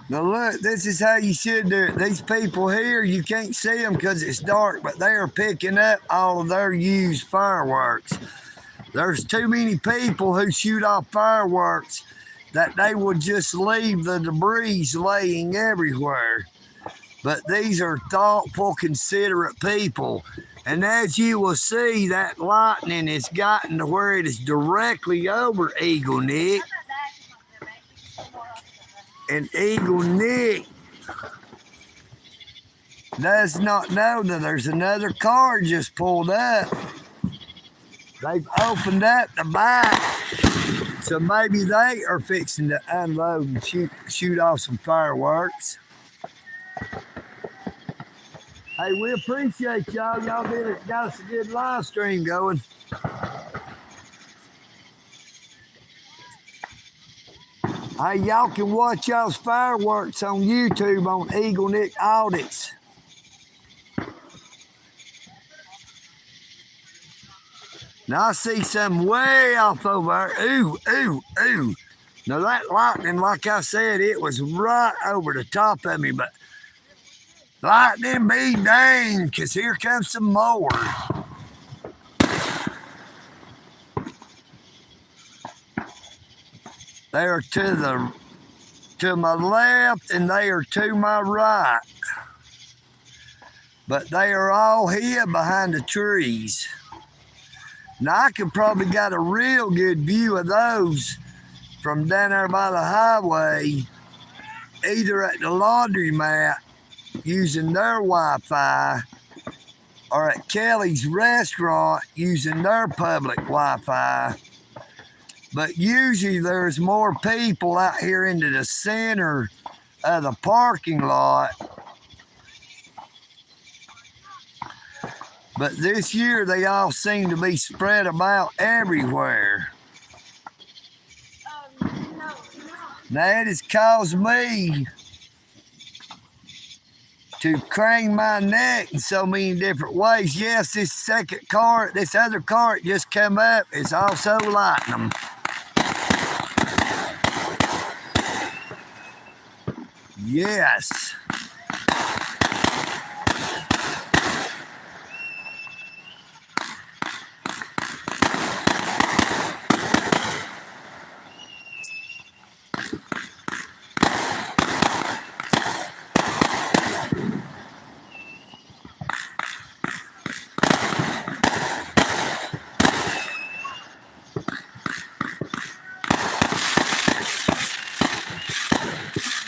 Now look, this is how you should do it. These people here, you can't see them because it's dark, but they are picking up all of their used fireworks. There's too many people who shoot off fireworks that they will just leave the debris laying everywhere. But these are thoughtful, considerate people. And as you will see, that lightning has gotten to where it is directly over EagleNick. And EagleNick does not know that there's another car just pulled up. They've opened up the back, so maybe they are fixing to unload and shoot off some fireworks. Hey, we appreciate y'all. Y'all got us a good live stream going. Hey, y'all can watch y'all's fireworks on YouTube on EagleNick Audits. Now I see some way off over there. Ooh, ooh, ooh. Now that lightning, like I said, it was right over the top of me, but lightning be dang, because here comes some more. They are to my left and they are to my right. But they are all hid behind the trees. Now I could probably got a real good view of those from down there by the highway, either at the laundromat using their Wi-Fi or at Kelly's restaurant using their public Wi-Fi. But usually there's more people out here into the center of the parking lot. But this year they all seem to be spread about everywhere. Now it has caused me to crane my neck in so many different ways. Yes, this other car that just come up is also lighting them. Yes.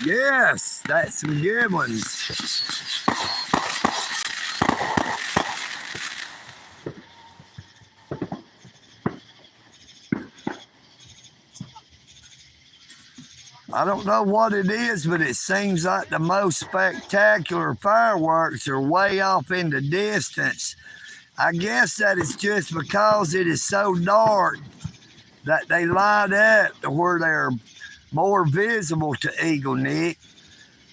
Yes, that's some good ones. I don't know what it is, but it seems like the most spectacular fireworks are way off in the distance. I guess that it's just because it is so dark that they light up to where they're more visible to EagleNick.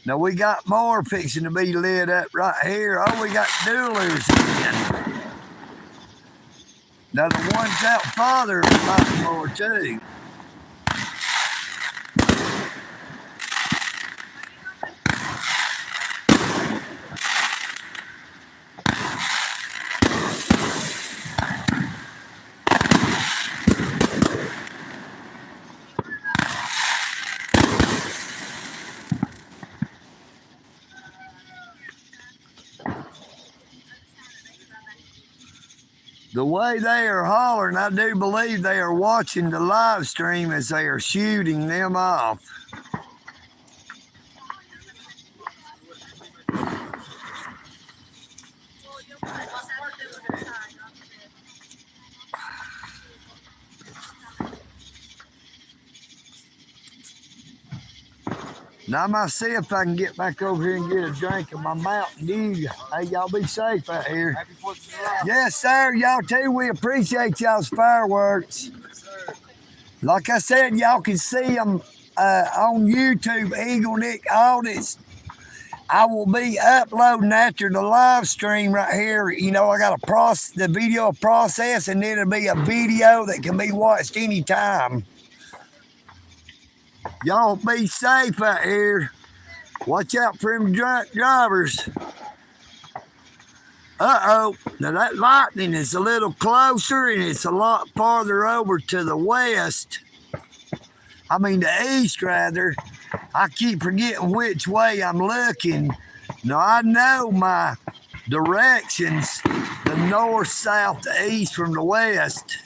Now we got more fixing to be lit up right here. Oh, we got duelers again. Now the ones out farther are lighting more too. The way they are hollering, I do believe they are watching the live stream as they are shooting them off. Now I'm gonna see if I can get back over here and get a drink of my Mountain Dew. Hey, y'all be safe out here. Happy 4th of July. Yes, sir. Y'all too. We appreciate y'all's fireworks. Like I said, y'all can see them on YouTube, EagleNick Audits. I will be uploading after the live stream right here. You know, I got the video process, and then it'll be a video that can be watched anytime. Y'all be safe out here. Watch out for them drunk drivers. Uh-oh. Now that lightning is a little closer, and it's a lot farther over to the west. I mean the east, rather. I keep forgetting which way I'm looking. Now I know my directions, the north, south, the east from the west.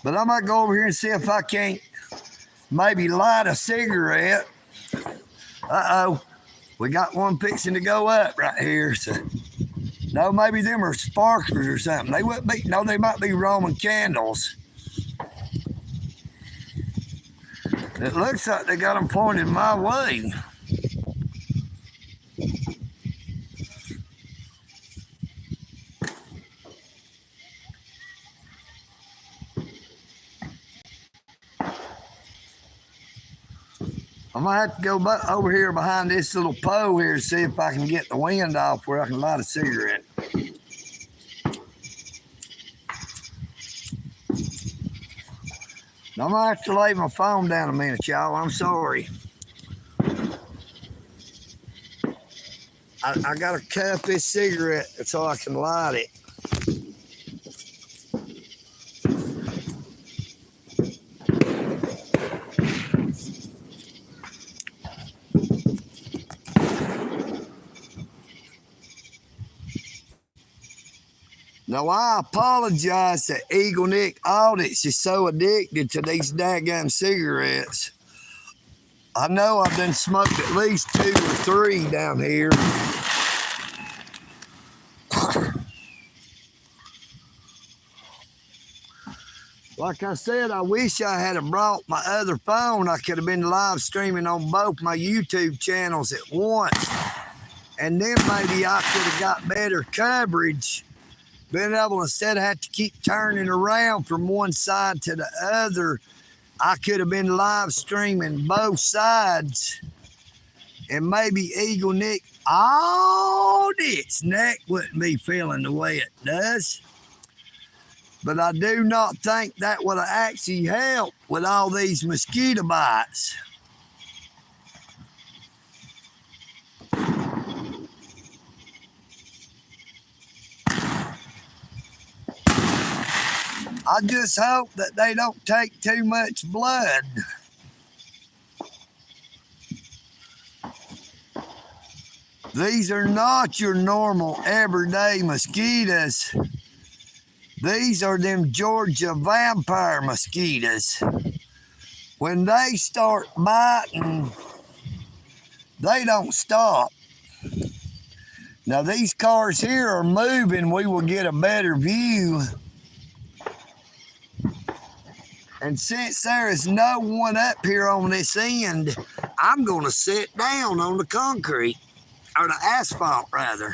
But I might go over here and see if I can't maybe light a cigarette. Uh-oh. We got one fixing to go up right here. So, no, maybe them are sparklers or something. They wouldn't be, no, they might be Roman candles. It looks like they got them pointed my way. I might have to go back over here behind this little pole here and see if I can get the wind off where I can light a cigarette. Now, I'm gonna have to lay my phone down a minute, y'all. I'm sorry. I gotta cuff this cigarette so I can light it. Now, I apologize that EagleNick Audits is so addicted to these daggum cigarettes. I know I've done smoked at least 2 or 3 down here. Like I said, I wish I had brought my other phone. I could have been live streaming on both my YouTube channels at once. And then maybe I could have got better coverage. Been able, instead of have to keep turning around from one side to the other, I could have been live streaming both sides. And maybe EagleNick Audits neck wouldn't be feeling the way it does. But I do not think that would have actually helped with all these mosquito bites. I just hope that they don't take too much blood. These are not your normal everyday mosquitoes. These are them Georgia vampire mosquitoes. When they start biting, they don't stop. Now these cars here are moving. We will get a better view. And since there is no one up here on this end, I'm going to sit down on the concrete, or the asphalt rather.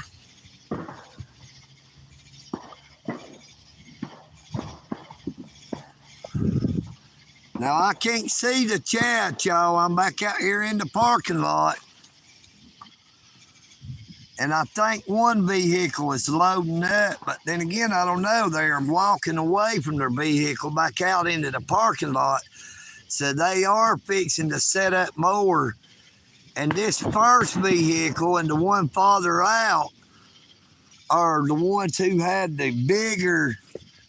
Now, I can't see the chat, y'all. I'm back out here in the parking lot. And I think one vehicle is loading up. But then again, I don't know. They're walking away from their vehicle back out into the parking lot. So they are fixing to set up more. And this first vehicle and the one farther out are the ones who had the bigger,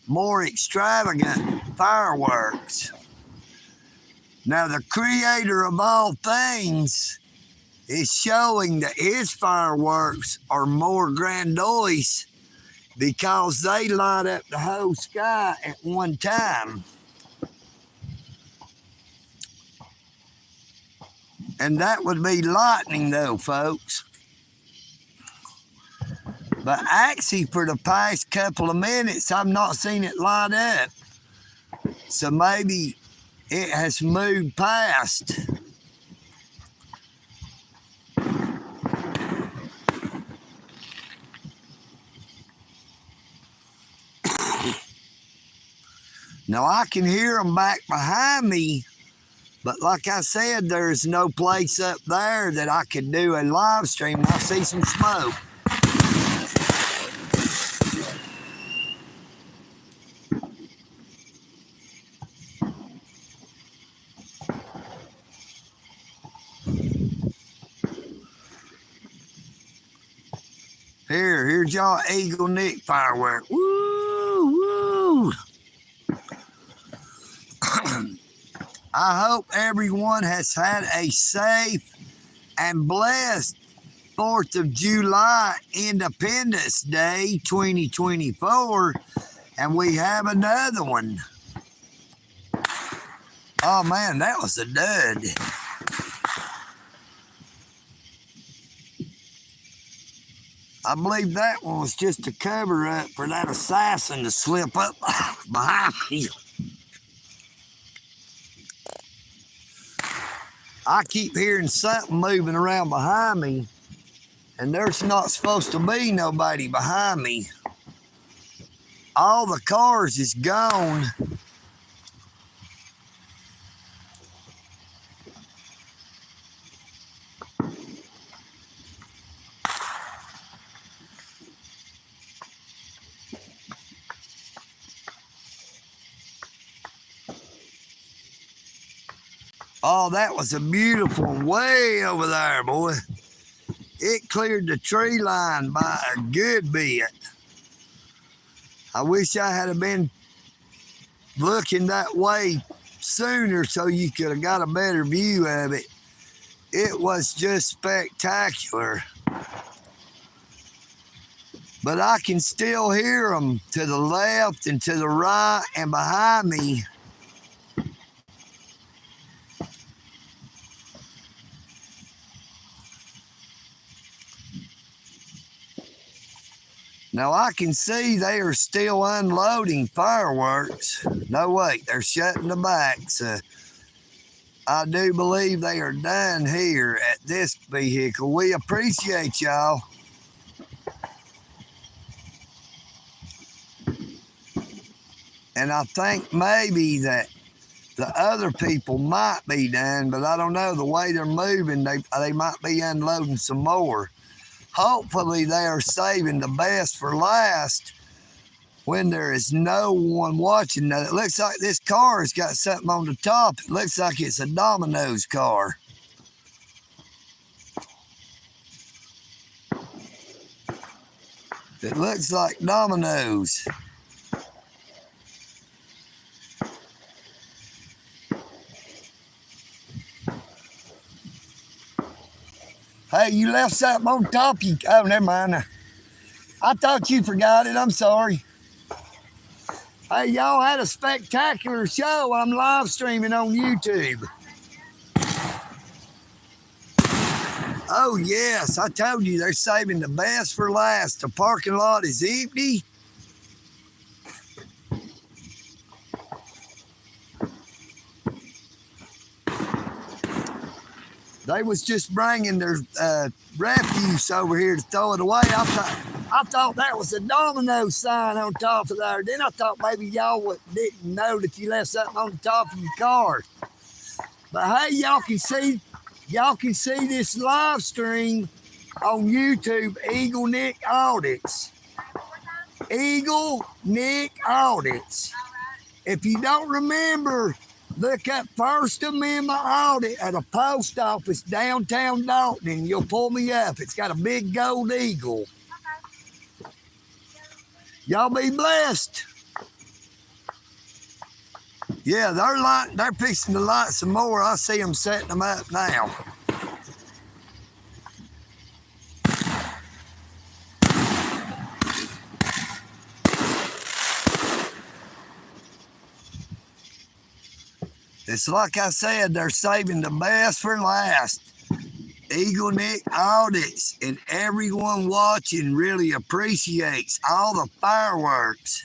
more extravagant fireworks. Now, the creator of all things is showing that his fireworks are more grandiose because they light up the whole sky at one time. And that would be lightning, though, folks. But actually, for the past couple of minutes, I've not seen it light up. So maybe it has moved past. Now, I can hear them back behind me, but like I said, there's no place up there that I could do a live stream. I see some smoke. Here's y'all EagleNick firework. Woo, woo. I hope everyone has had a safe and blessed 4th of July Independence Day 2024, and we have another one. Oh man, that was a dud. I believe that one was just a cover up for that assassin to slip up behind me. I keep hearing something moving around behind me, and there's not supposed to be nobody behind me. All the cars is gone. Oh, that was a beautiful one way over there, boy. It cleared the tree line by a good bit. I wish I had been looking that way sooner so you could have got a better view of it. It was just spectacular. But I can still hear them to the left and to the right and behind me. Now I can see they are still unloading fireworks. No, wait, they're shutting the back. So I do believe they are done here at this vehicle. We appreciate y'all. And I think maybe that the other people might be done, but I don't know. The way they're moving, they might be unloading some more. Hopefully they are saving the best for last when there is no one watching. Now, it looks like this car has got something on the top. It looks like it's a Domino's car. It looks like Domino's. Hey, you left something on top. Oh, never mind. I thought you forgot it. I'm sorry. Hey, y'all had a spectacular show. I'm live streaming on YouTube. Oh, yes. I told you they're saving the best for last. The parking lot is empty. They was just bringing their refuse over here to throw it away. I thought that was a domino sign on top of there. Then I thought maybe y'all didn't know that you left something on the top of your car. But hey, y'all can see this live stream on YouTube, EagleNick Audits. EagleNick Audits. If you don't remember, look up First Amendment Audit at a post office downtown Dalton, and you'll pull me up. It's got a big gold eagle. Y'all be blessed. Yeah, they're fixing to light some more. I see them setting them up now. It's like I said, they're saving the best for last. EagleNick Audits, and everyone watching really appreciates all the fireworks.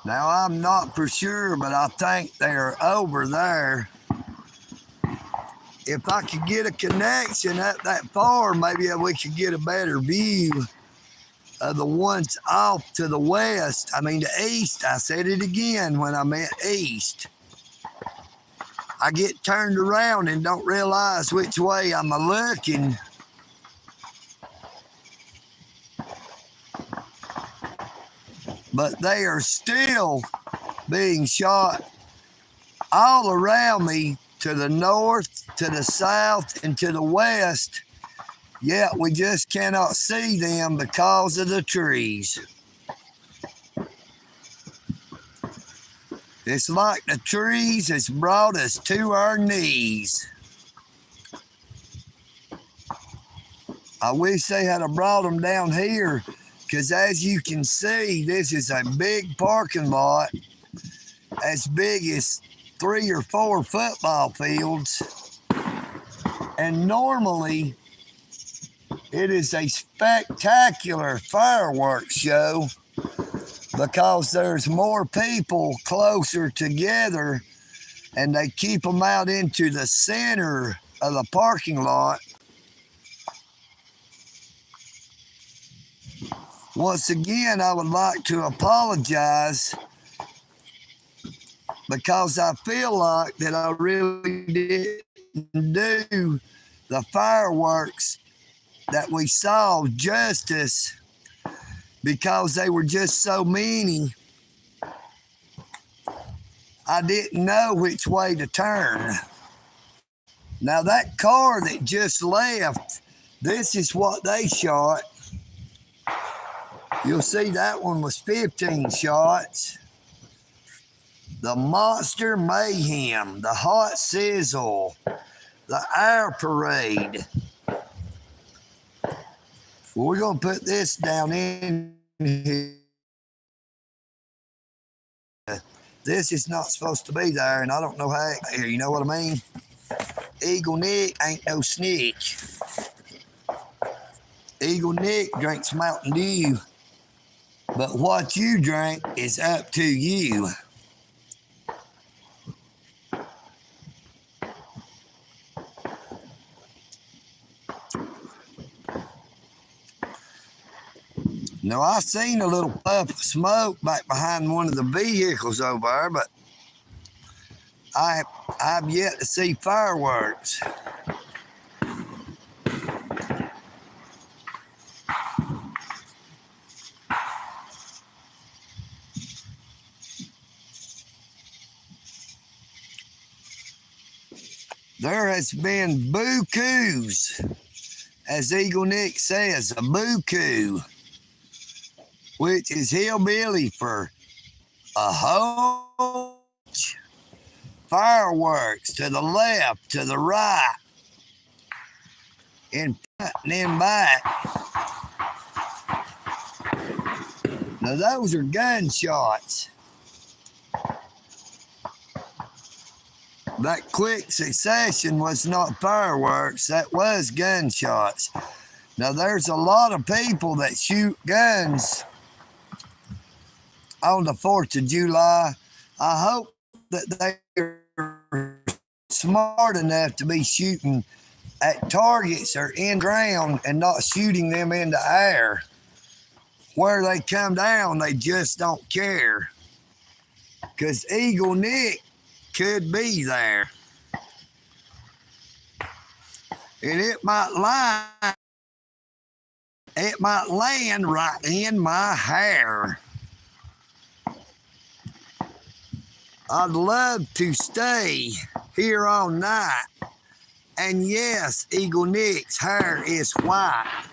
Now, I'm not for sure, but I think they're over there. If I could get a connection up that far, maybe we could get a better view of the ones off to the west. I mean, the east. I said it again when I meant east. I get turned around and don't realize which way I'm looking. But they are still being shot all around me, to the north, to the south, and to the west. Yet we just cannot see them because of the trees. It's like the trees has brought us to our knees. I wish they had brought them down here, because as you can see, this is a big parking lot, as big as 3 or 4 football fields. And normally, it is a spectacular fireworks show because there's more people closer together, and they keep them out into the center of the parking lot. Once again, I would like to apologize because I feel like that I really didn't do the fireworks that we saw justice, because they were just so many. I didn't know which way to turn. Now that car that just left, this is what they shot. You'll see that one was 15 shots. The Monster Mayhem, the Hot Sizzle, the Air Parade. Well, we're going to put this down in here. This is not supposed to be there, and I don't know how here. You know what I mean? EagleNick ain't no snitch. EagleNick drinks Mountain Dew, but what you drink is up to you. Now, I seen a little puff of smoke back behind one of the vehicles over there, but I've yet to see fireworks. There has been boo-coos, as EagleNick says, a boo-coo, which is hillbilly for a whole fireworks to the left, to the right, in front and in back. Now those are gunshots. That quick succession was not fireworks, that was gunshots. Now, there's a lot of people that shoot guns on the 4th of July. I hope that they're smart enough to be shooting at targets or in ground and not shooting them in the air. Where they come down, they just don't care. Because EagleNick could be there. And it might land right in my hair. I'd love to stay here all night. And yes, EagleNick's hair is white.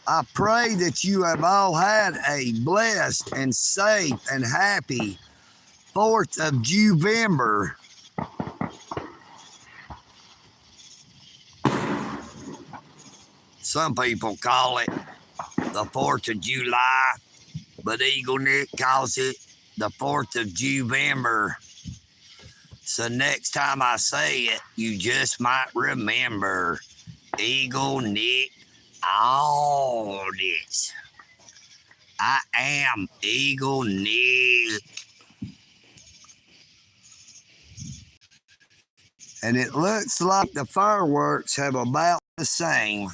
I pray that you have all had a blessed and safe and happy 4th of Juvember. Some people call it the 4th of July, but EagleNick calls it the 4th of Juvember. So next time I say it, you just might remember EagleNick all this. I am EagleNick. And it looks like the fireworks have about the same.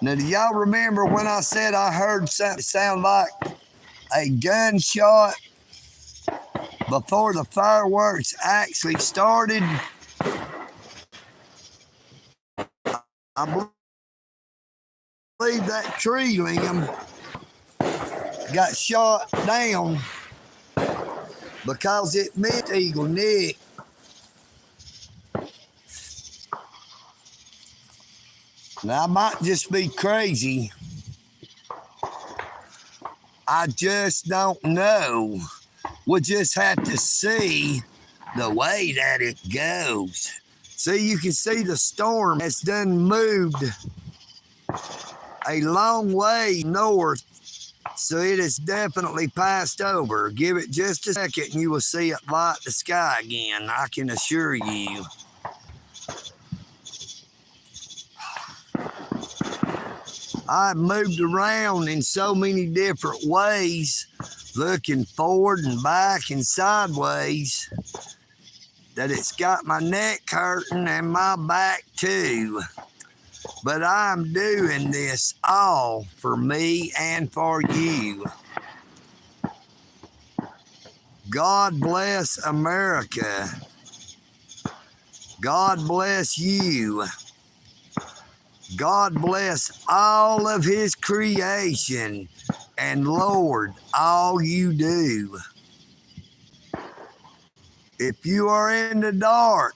Now, do y'all remember when I said I heard something sound like a gunshot before the fireworks actually started? I believe that tree limb got shot down because it meant EagleNick. Now, I might just be crazy. I just don't know. We'll just have to see the way that it goes. See, you can see the storm has done moved a long way north, so it has definitely passed over. Give it just a second and you will see it light the sky again, I can assure you. I've moved around in so many different ways, looking forward and back and sideways, that it's got my neck hurting and my back too. But I'm doing this all for me and for you. God bless America. God bless you. God bless all of his creation, and Lord, all you do. If you are in the dark,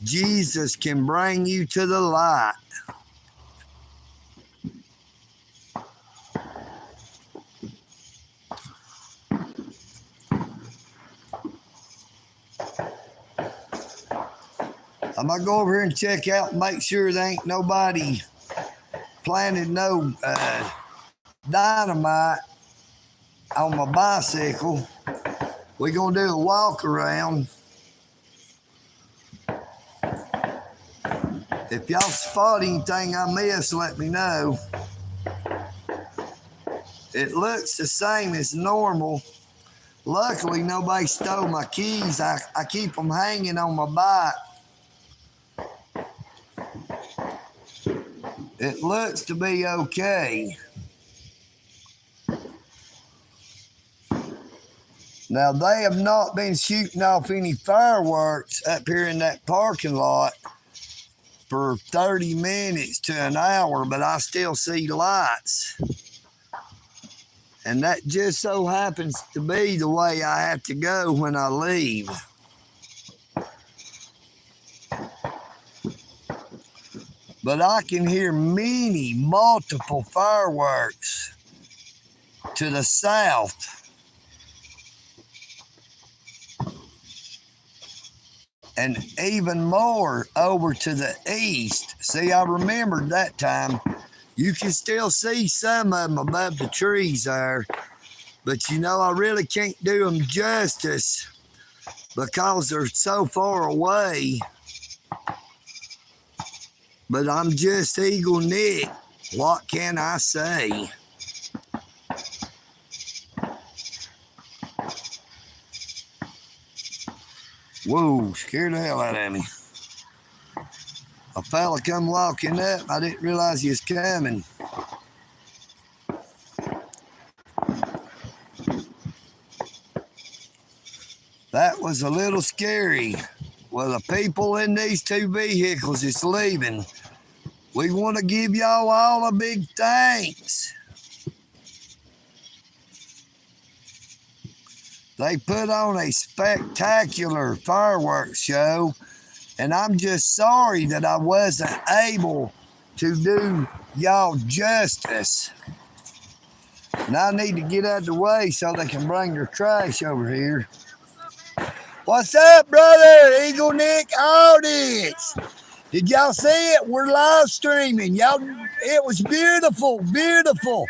Jesus can bring you to the light. I'm gonna go over here and check out and make sure there ain't nobody planted no dynamite on my bicycle. We're gonna do a walk around. If y'all spot anything I missed, let me know. It looks the same as normal. Luckily, nobody stole my keys. I keep them hanging on my bike. It looks to be okay. Now, they have not been shooting off any fireworks up here in that parking lot for 30 minutes to an hour, but I still see lights. And that just so happens to be the way I have to go when I leave. But I can hear multiple fireworks to the south. And even more over to the east. See, I remembered that time You can still see some of them above the trees there. But you know, I really can't do them justice because they're so far away. But I'm just EagleNick. What can I say? Whoa, scared the hell out of me. A fella come walking up. I didn't realize he was coming. That was a little scary. Well, the people in these two vehicles is leaving. We want to give y'all all a big thanks. They put on a spectacular fireworks show, and I'm just sorry that I wasn't able to do y'all justice. And I need to get out of the way so they can bring their trash over here. What's up, brother? EagleNick audience. Did y'all see it? We're live streaming. Y'all, it was beautiful, beautiful.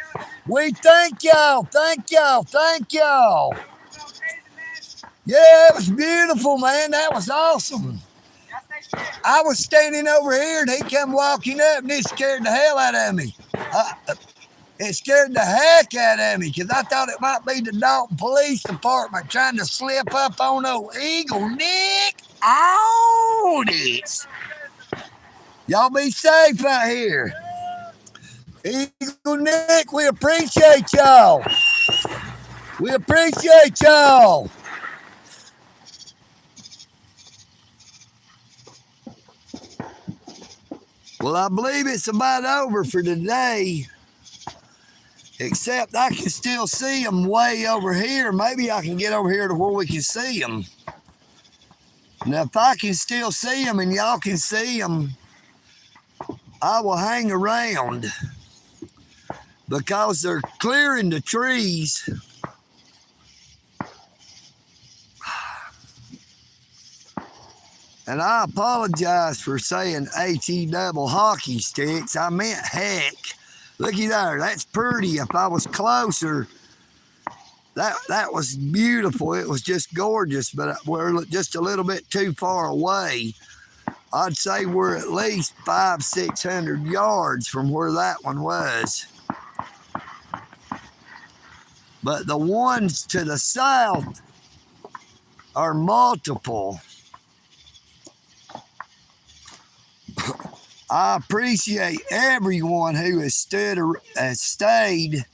We thank y'all, thank y'all, thank y'all. Yeah, it was beautiful, man. That was awesome. I was standing over here and he come walking up and it scared the hell out of me. It scared the heck out of me because I thought it might be the Dalton Police Department trying to slip up on old EagleNick. Oh, this. Y'all be safe out here. EagleNick, we appreciate y'all. We appreciate y'all. Well, I believe it's about over for today. Except I can still see them way over here. Maybe I can get over here to where we can see them. Now, if I can still see them and y'all can see them, I will hang around because they're clearing the trees. And I apologize for saying HE double hockey sticks. I meant heck. Looky there, that's pretty. If I was closer, that was beautiful. It was just gorgeous, but we're just a little bit too far away. I'd say we're at least 500-600 yards from where that one was. But the ones to the south are multiple. I appreciate everyone who has stayed.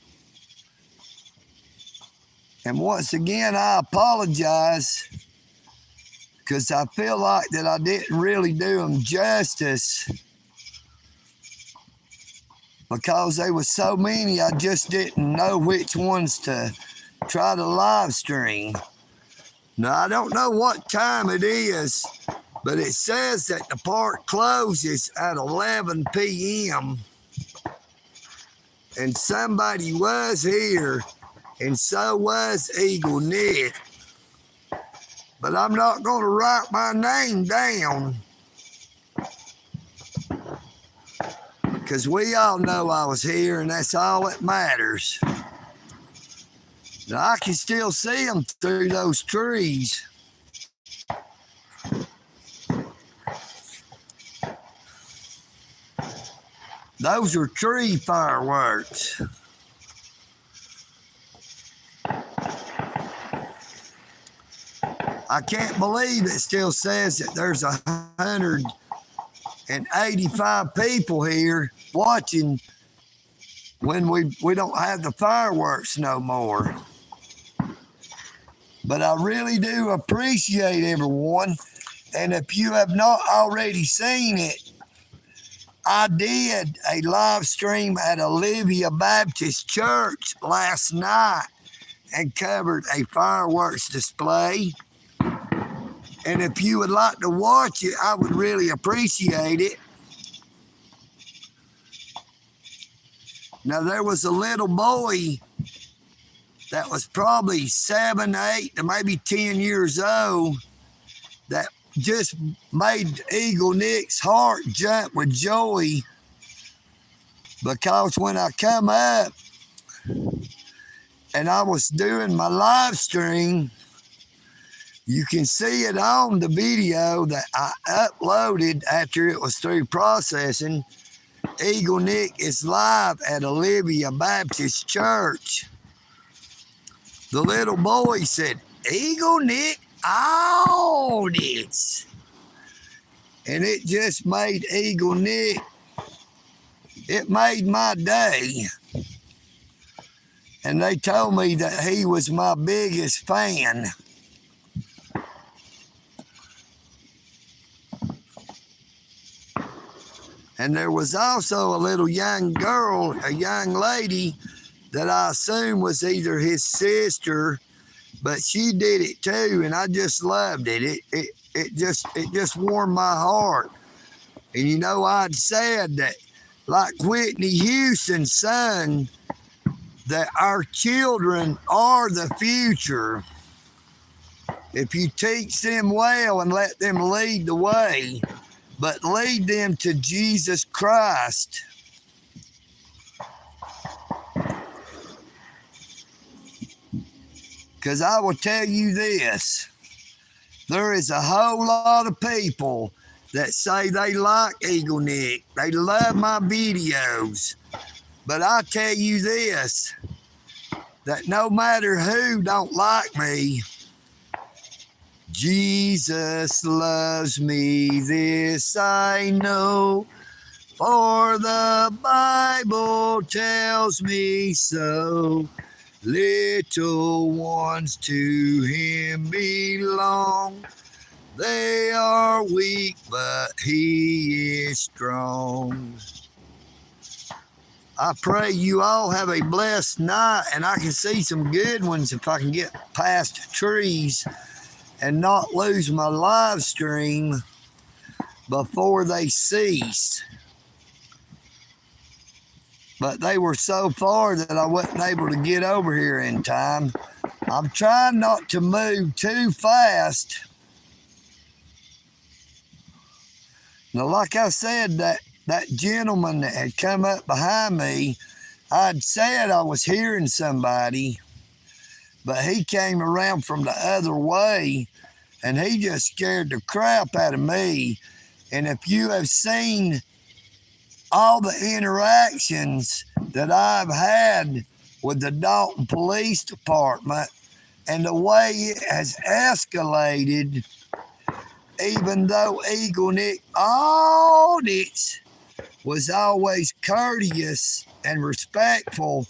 And once again, I apologize because I feel like that I didn't really do them justice because there was so many, I just didn't know which ones to try to live stream. Now, I don't know what time it is, but it says that the park closes at 11 p.m. And somebody was here, and so was EagleNick. But I'm not going to write my name down because we all know I was here, and that's all that matters. Now, I can still see them through those trees. Those are tree fireworks. I can't believe it still says that there's 185 people here watching when we don't have the fireworks no more. But I really do appreciate everyone. And if you have not already seen it, I did a live stream at Olivia Baptist Church last night and covered a fireworks display. And if you would like to watch it, I would really appreciate it. Now, there was a little boy that was probably 7, 8, or maybe 10 years old that just made EagleNick's heart jump with joy because when I come up and I was doing my live stream, you can see it on the video that I uploaded after it was through processing. EagleNick is live at Olivia Baptist Church. The little boy said, EagleNick audience. And it just made EagleNick, it made my day. And they told me that he was my biggest fan. And there was also a little young girl, a young lady, that I assume was either his sister, but she did it too, and I just loved it. It just warmed my heart. And you know, I'd said that, like Whitney Houston sung, that our children are the future. If you teach them well and let them lead the way, but lead them to Jesus Christ. Because I will tell you this, there is a whole lot of people that say they like EagleNick, they love my videos, but I tell you this, that no matter who don't like me, Jesus loves me, this I know, for the Bible tells me so. Little ones to him belong. They are weak, but he is strong. I pray you all have a blessed night, and I can see some good ones if I can get past the trees and not lose my live stream before they cease. But they were so far that I wasn't able to get over here in time. I'm trying not to move too fast. Now, like I said, that gentleman that had come up behind me, I'd said I was hearing somebody, but he came around from the other way, and he just scared the crap out of me. And if you have seen all the interactions that I've had with the Dalton Police Department and the way it has escalated, even though EagleNick audits was always courteous and respectful,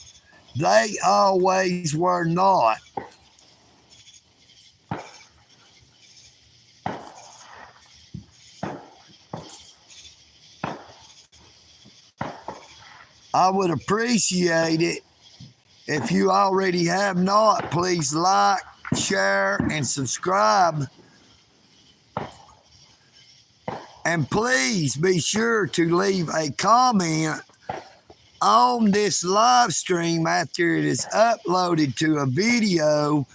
they always were not. I would appreciate it if you already have not. Please like, share, and subscribe. And please be sure to leave a comment on this live stream after it is uploaded to a video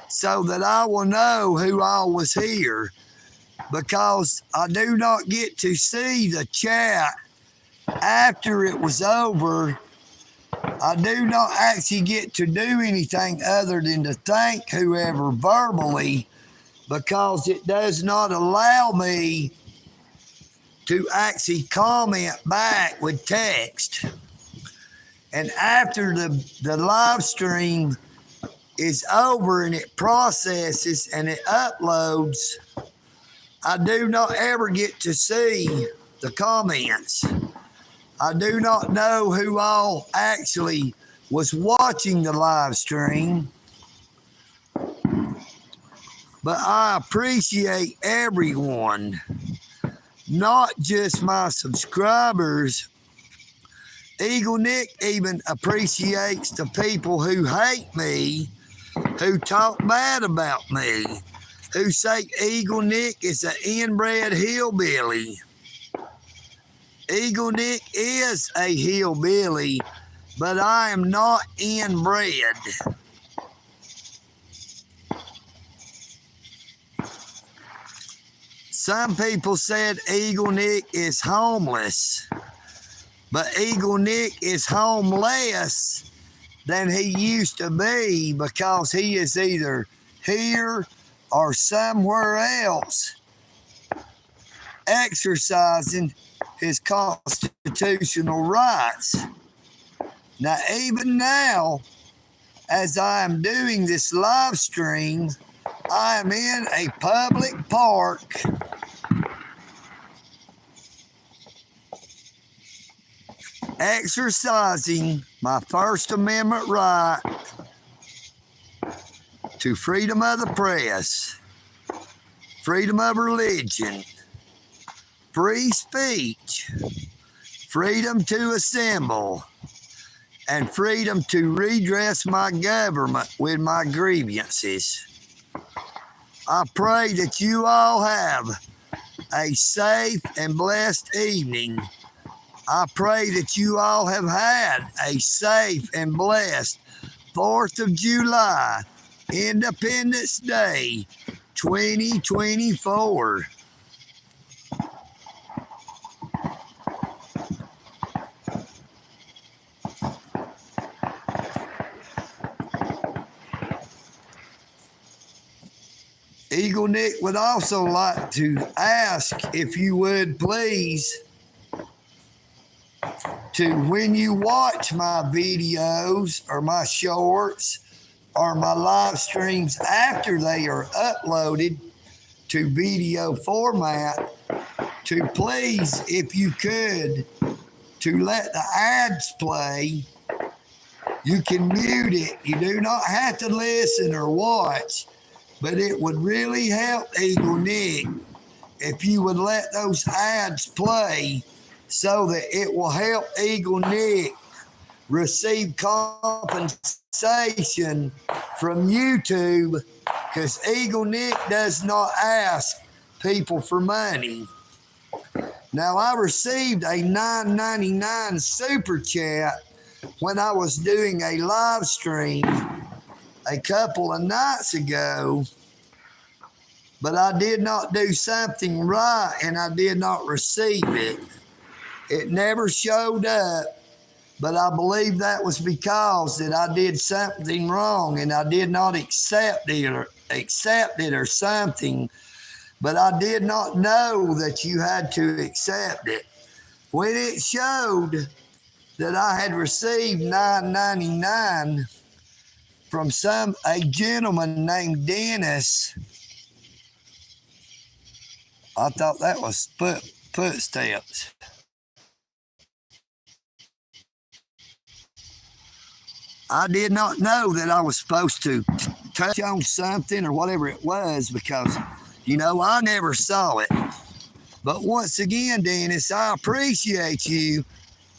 so that I will know who all was here, because I do not get to see the chat after it was over. I do not actually get to do anything other than to thank whoever verbally, because it does not allow me to actually comment back with text. And after the live stream is over and it processes and it uploads, I do not ever get to see the comments. I do not know who all actually was watching the live stream, but I appreciate everyone, not just my subscribers. EagleNick even appreciates the people who hate me, who talk bad about me, who say EagleNick is an inbred hillbilly. EagleNick is a hillbilly, but I am not inbred. Some people said EagleNick is homeless. But EagleNick is home less than he used to be because he is either here or somewhere else exercising his constitutional rights. Now, even now, as I am doing this live stream, I am in a public park exercising my First Amendment right to freedom of the press, freedom of religion, free speech, freedom to assemble, and freedom to redress my government with my grievances. I pray that you all have a safe and blessed evening. I pray that you all have had a safe and blessed 4th of July, Independence Day, 2024. EagleNick would also like to ask if you would please to, when you watch my videos or my shorts or my live streams after they are uploaded to video format, to please, if you could, to let the ads play. You can mute it. You do not have to listen or watch, but it would really help EagleNick if you would let those ads play so that it will help EagleNick receive compensation from YouTube, because EagleNick does not ask people for money. Now, I received a $9.99 super chat when I was doing a live stream a couple of nights ago, but I did not do something right and I did not receive it. It never showed up, but I believe that was because that I did something wrong and I did not accept it or something, but I did not know that you had to accept it. When it showed that I had received $9.99 from a gentleman named Dennis, I thought that was footsteps. I did not know that I was supposed to touch on something or whatever it was because, I never saw it. But once again, Dennis, I appreciate you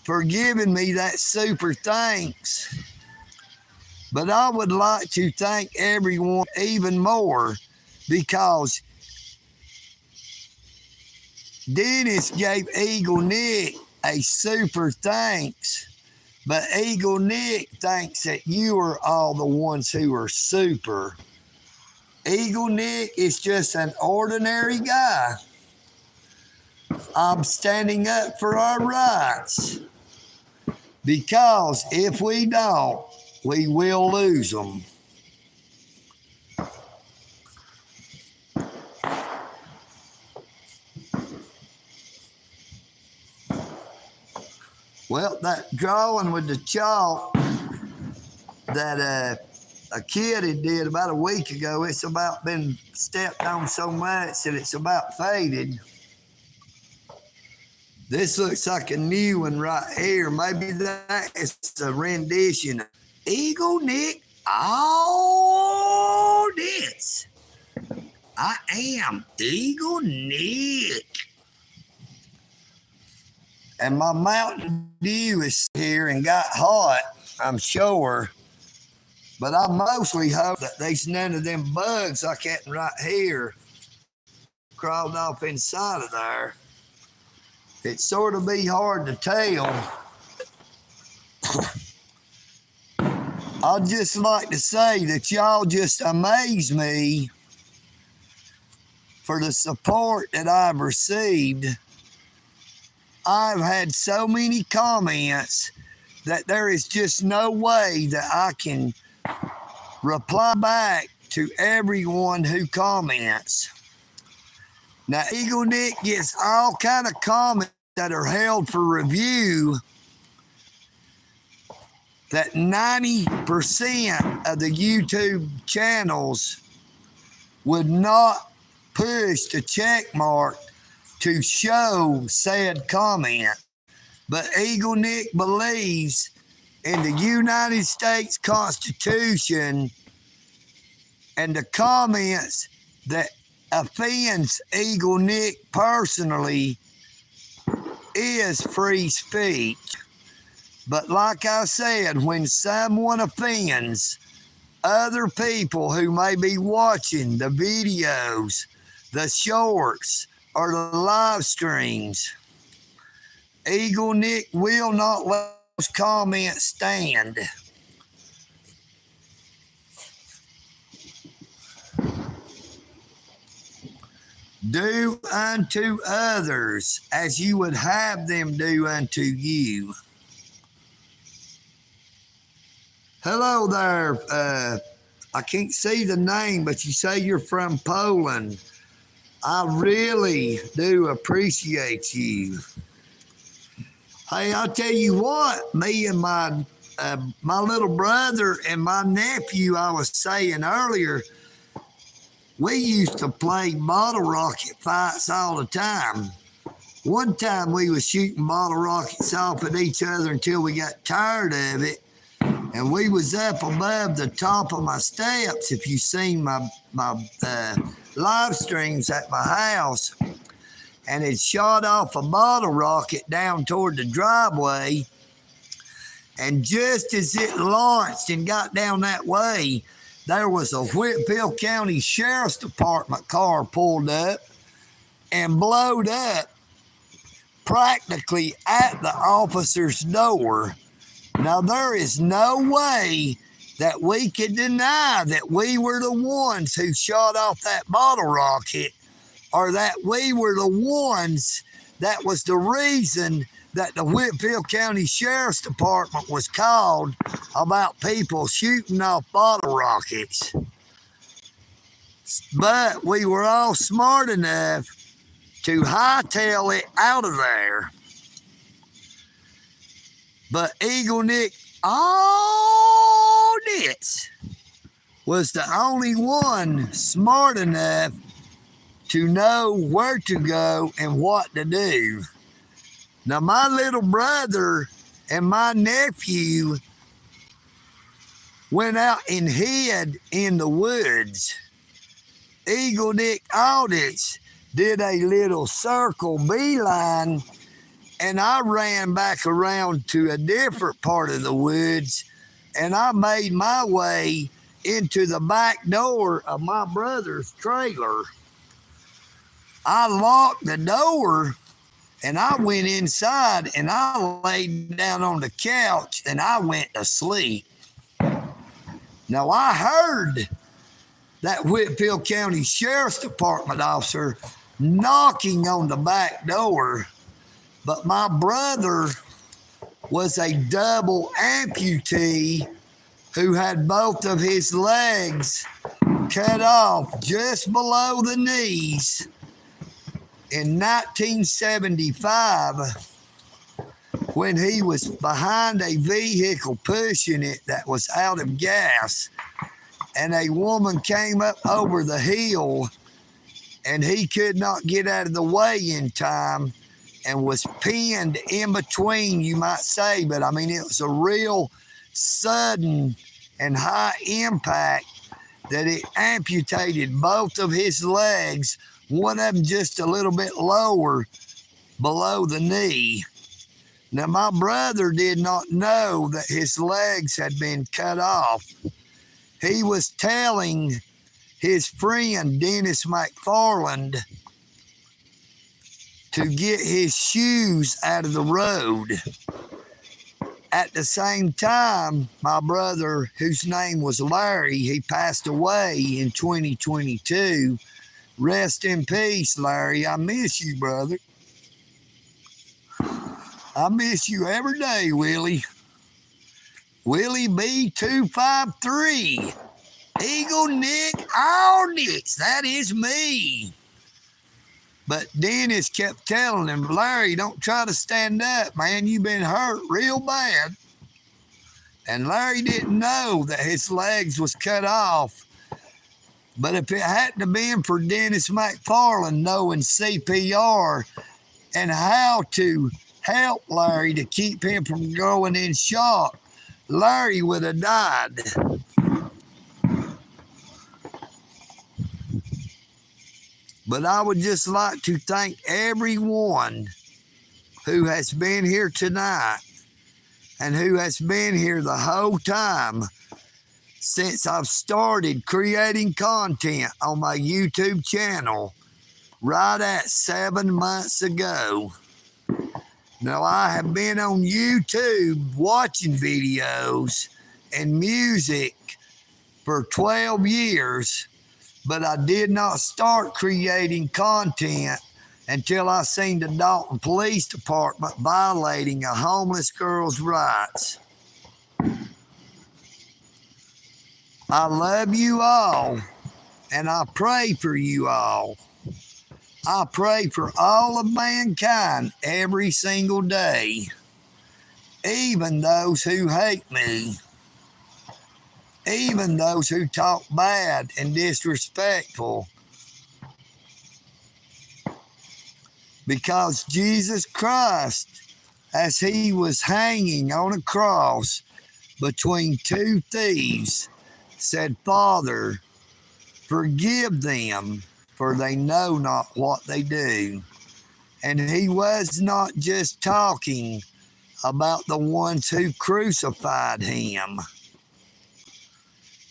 for giving me that super thanks. But I would like to thank everyone even more because Dennis gave EagleNick a super thanks. But EagleNick thinks that you are all the ones who are super. EagleNick is just an ordinary guy. I'm standing up for our rights. Because if we don't, we will lose them. Well, that drawing with the chalk that a kid had did about a week ago, it's about been stepped on so much that it's about faded. This looks like a new one right here. Maybe that is a rendition of EagleNick. All this. I am EagleNick. And my Mountain Dew is here and got hot, I'm sure. But I mostly hope that there's none of them bugs like that right here crawled off inside of there. It sort of be hard to tell. I'd just like to say that y'all just amaze me for the support that I've received I've had so many comments that there is just no way that I can reply back to everyone who comments. Now, EagleNick gets all kind of comments that are held for review that 90% of the YouTube channels would not push the check mark to show said comment. But EagleNick believes in the United States Constitution, and the comments that offends EagleNick personally is free speech. But like I said, when someone offends other people who may be watching the videos, the shorts, or the live streams, EagleNick will not let those comments stand. Do unto others as you would have them do unto you. Hello there. I can't see the name, but you say you're from Poland. I really do appreciate you. Hey, I'll tell you what, me and my little brother and my nephew, I was saying earlier, we used to play bottle rocket fights all the time. One time we was shooting bottle rockets off at each other until we got tired of it. And we was up above the top of my steps, if you've seen my live streams at my house, and it shot off a bottle rocket down toward the driveway. And just as it launched and got down that way, there was a Whitfield County Sheriff's Department car pulled up and blowed up practically at the officer's door. Now, there is no way that we could deny that we were the ones who shot off that bottle rocket, or that we were the ones that was the reason that the Whitfield County Sheriff's Department was called about people shooting off bottle rockets. But we were all smart enough to hightail it out of there. But EagleNick Audits was the only one smart enough to know where to go and what to do. Now, my little brother and my nephew went out and hid in the woods. EagleNick Audits did a little circle beeline, and I ran back around to a different part of the woods, and I made my way into the back door of my brother's trailer. I locked the door, and I went inside, and I laid down on the couch, and I went to sleep. Now, I heard that Whitfield County Sheriff's Department officer knocking on the back door, but my brother was a double amputee who had both of his legs cut off just below the knees in 1975 when he was behind a vehicle pushing it that was out of gas, and a woman came up over the hill, and he could not get out of the way in time and was pinned in between, you might say, but I mean, it was a real sudden and high impact that it amputated both of his legs, one of them just a little bit lower below the knee. Now, my brother did not know that his legs had been cut off. He was telling his friend, Dennis McFarland, to get his shoes out of the road. At the same time, my brother, whose name was Larry, he passed away in 2022. Rest in peace, Larry. I miss you, brother. I miss you every day, Willie. Willie B253. EagleNick Audits. That is me. But Dennis kept telling him, Larry, don't try to stand up, man. You've been hurt real bad. And Larry didn't know that his legs was cut off. But if it hadn't have been for Dennis McFarland knowing CPR and how to help Larry to keep him from going in shock, Larry would have died. But I would just like to thank everyone who has been here tonight and who has been here the whole time since I've started creating content on my YouTube channel right at 7 months ago. Now, I have been on YouTube watching videos and music for 12 years, but I did not start creating content until I seen the Dalton Police Department violating a homeless girl's rights. I love you all, and I pray for you all. I pray for all of mankind every single day, even those who hate me, even those who talk bad and disrespectful. Because Jesus Christ, as he was hanging on a cross between two thieves, said, Father, forgive them, for they know not what they do. And he was not just talking about the ones who crucified him.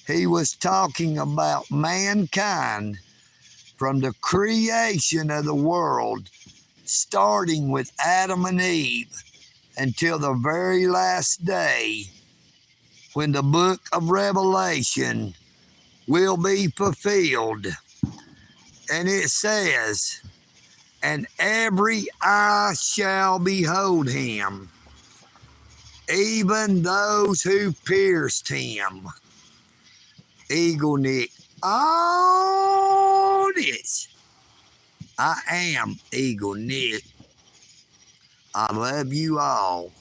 He was talking about mankind from the creation of the world, starting with Adam and Eve, until the very last day, when the book of Revelation will be fulfilled. And it says, and every eye shall behold him, even those who pierced him. EagleNick Audits. I am EagleNick. I love you all,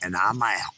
and I'm out.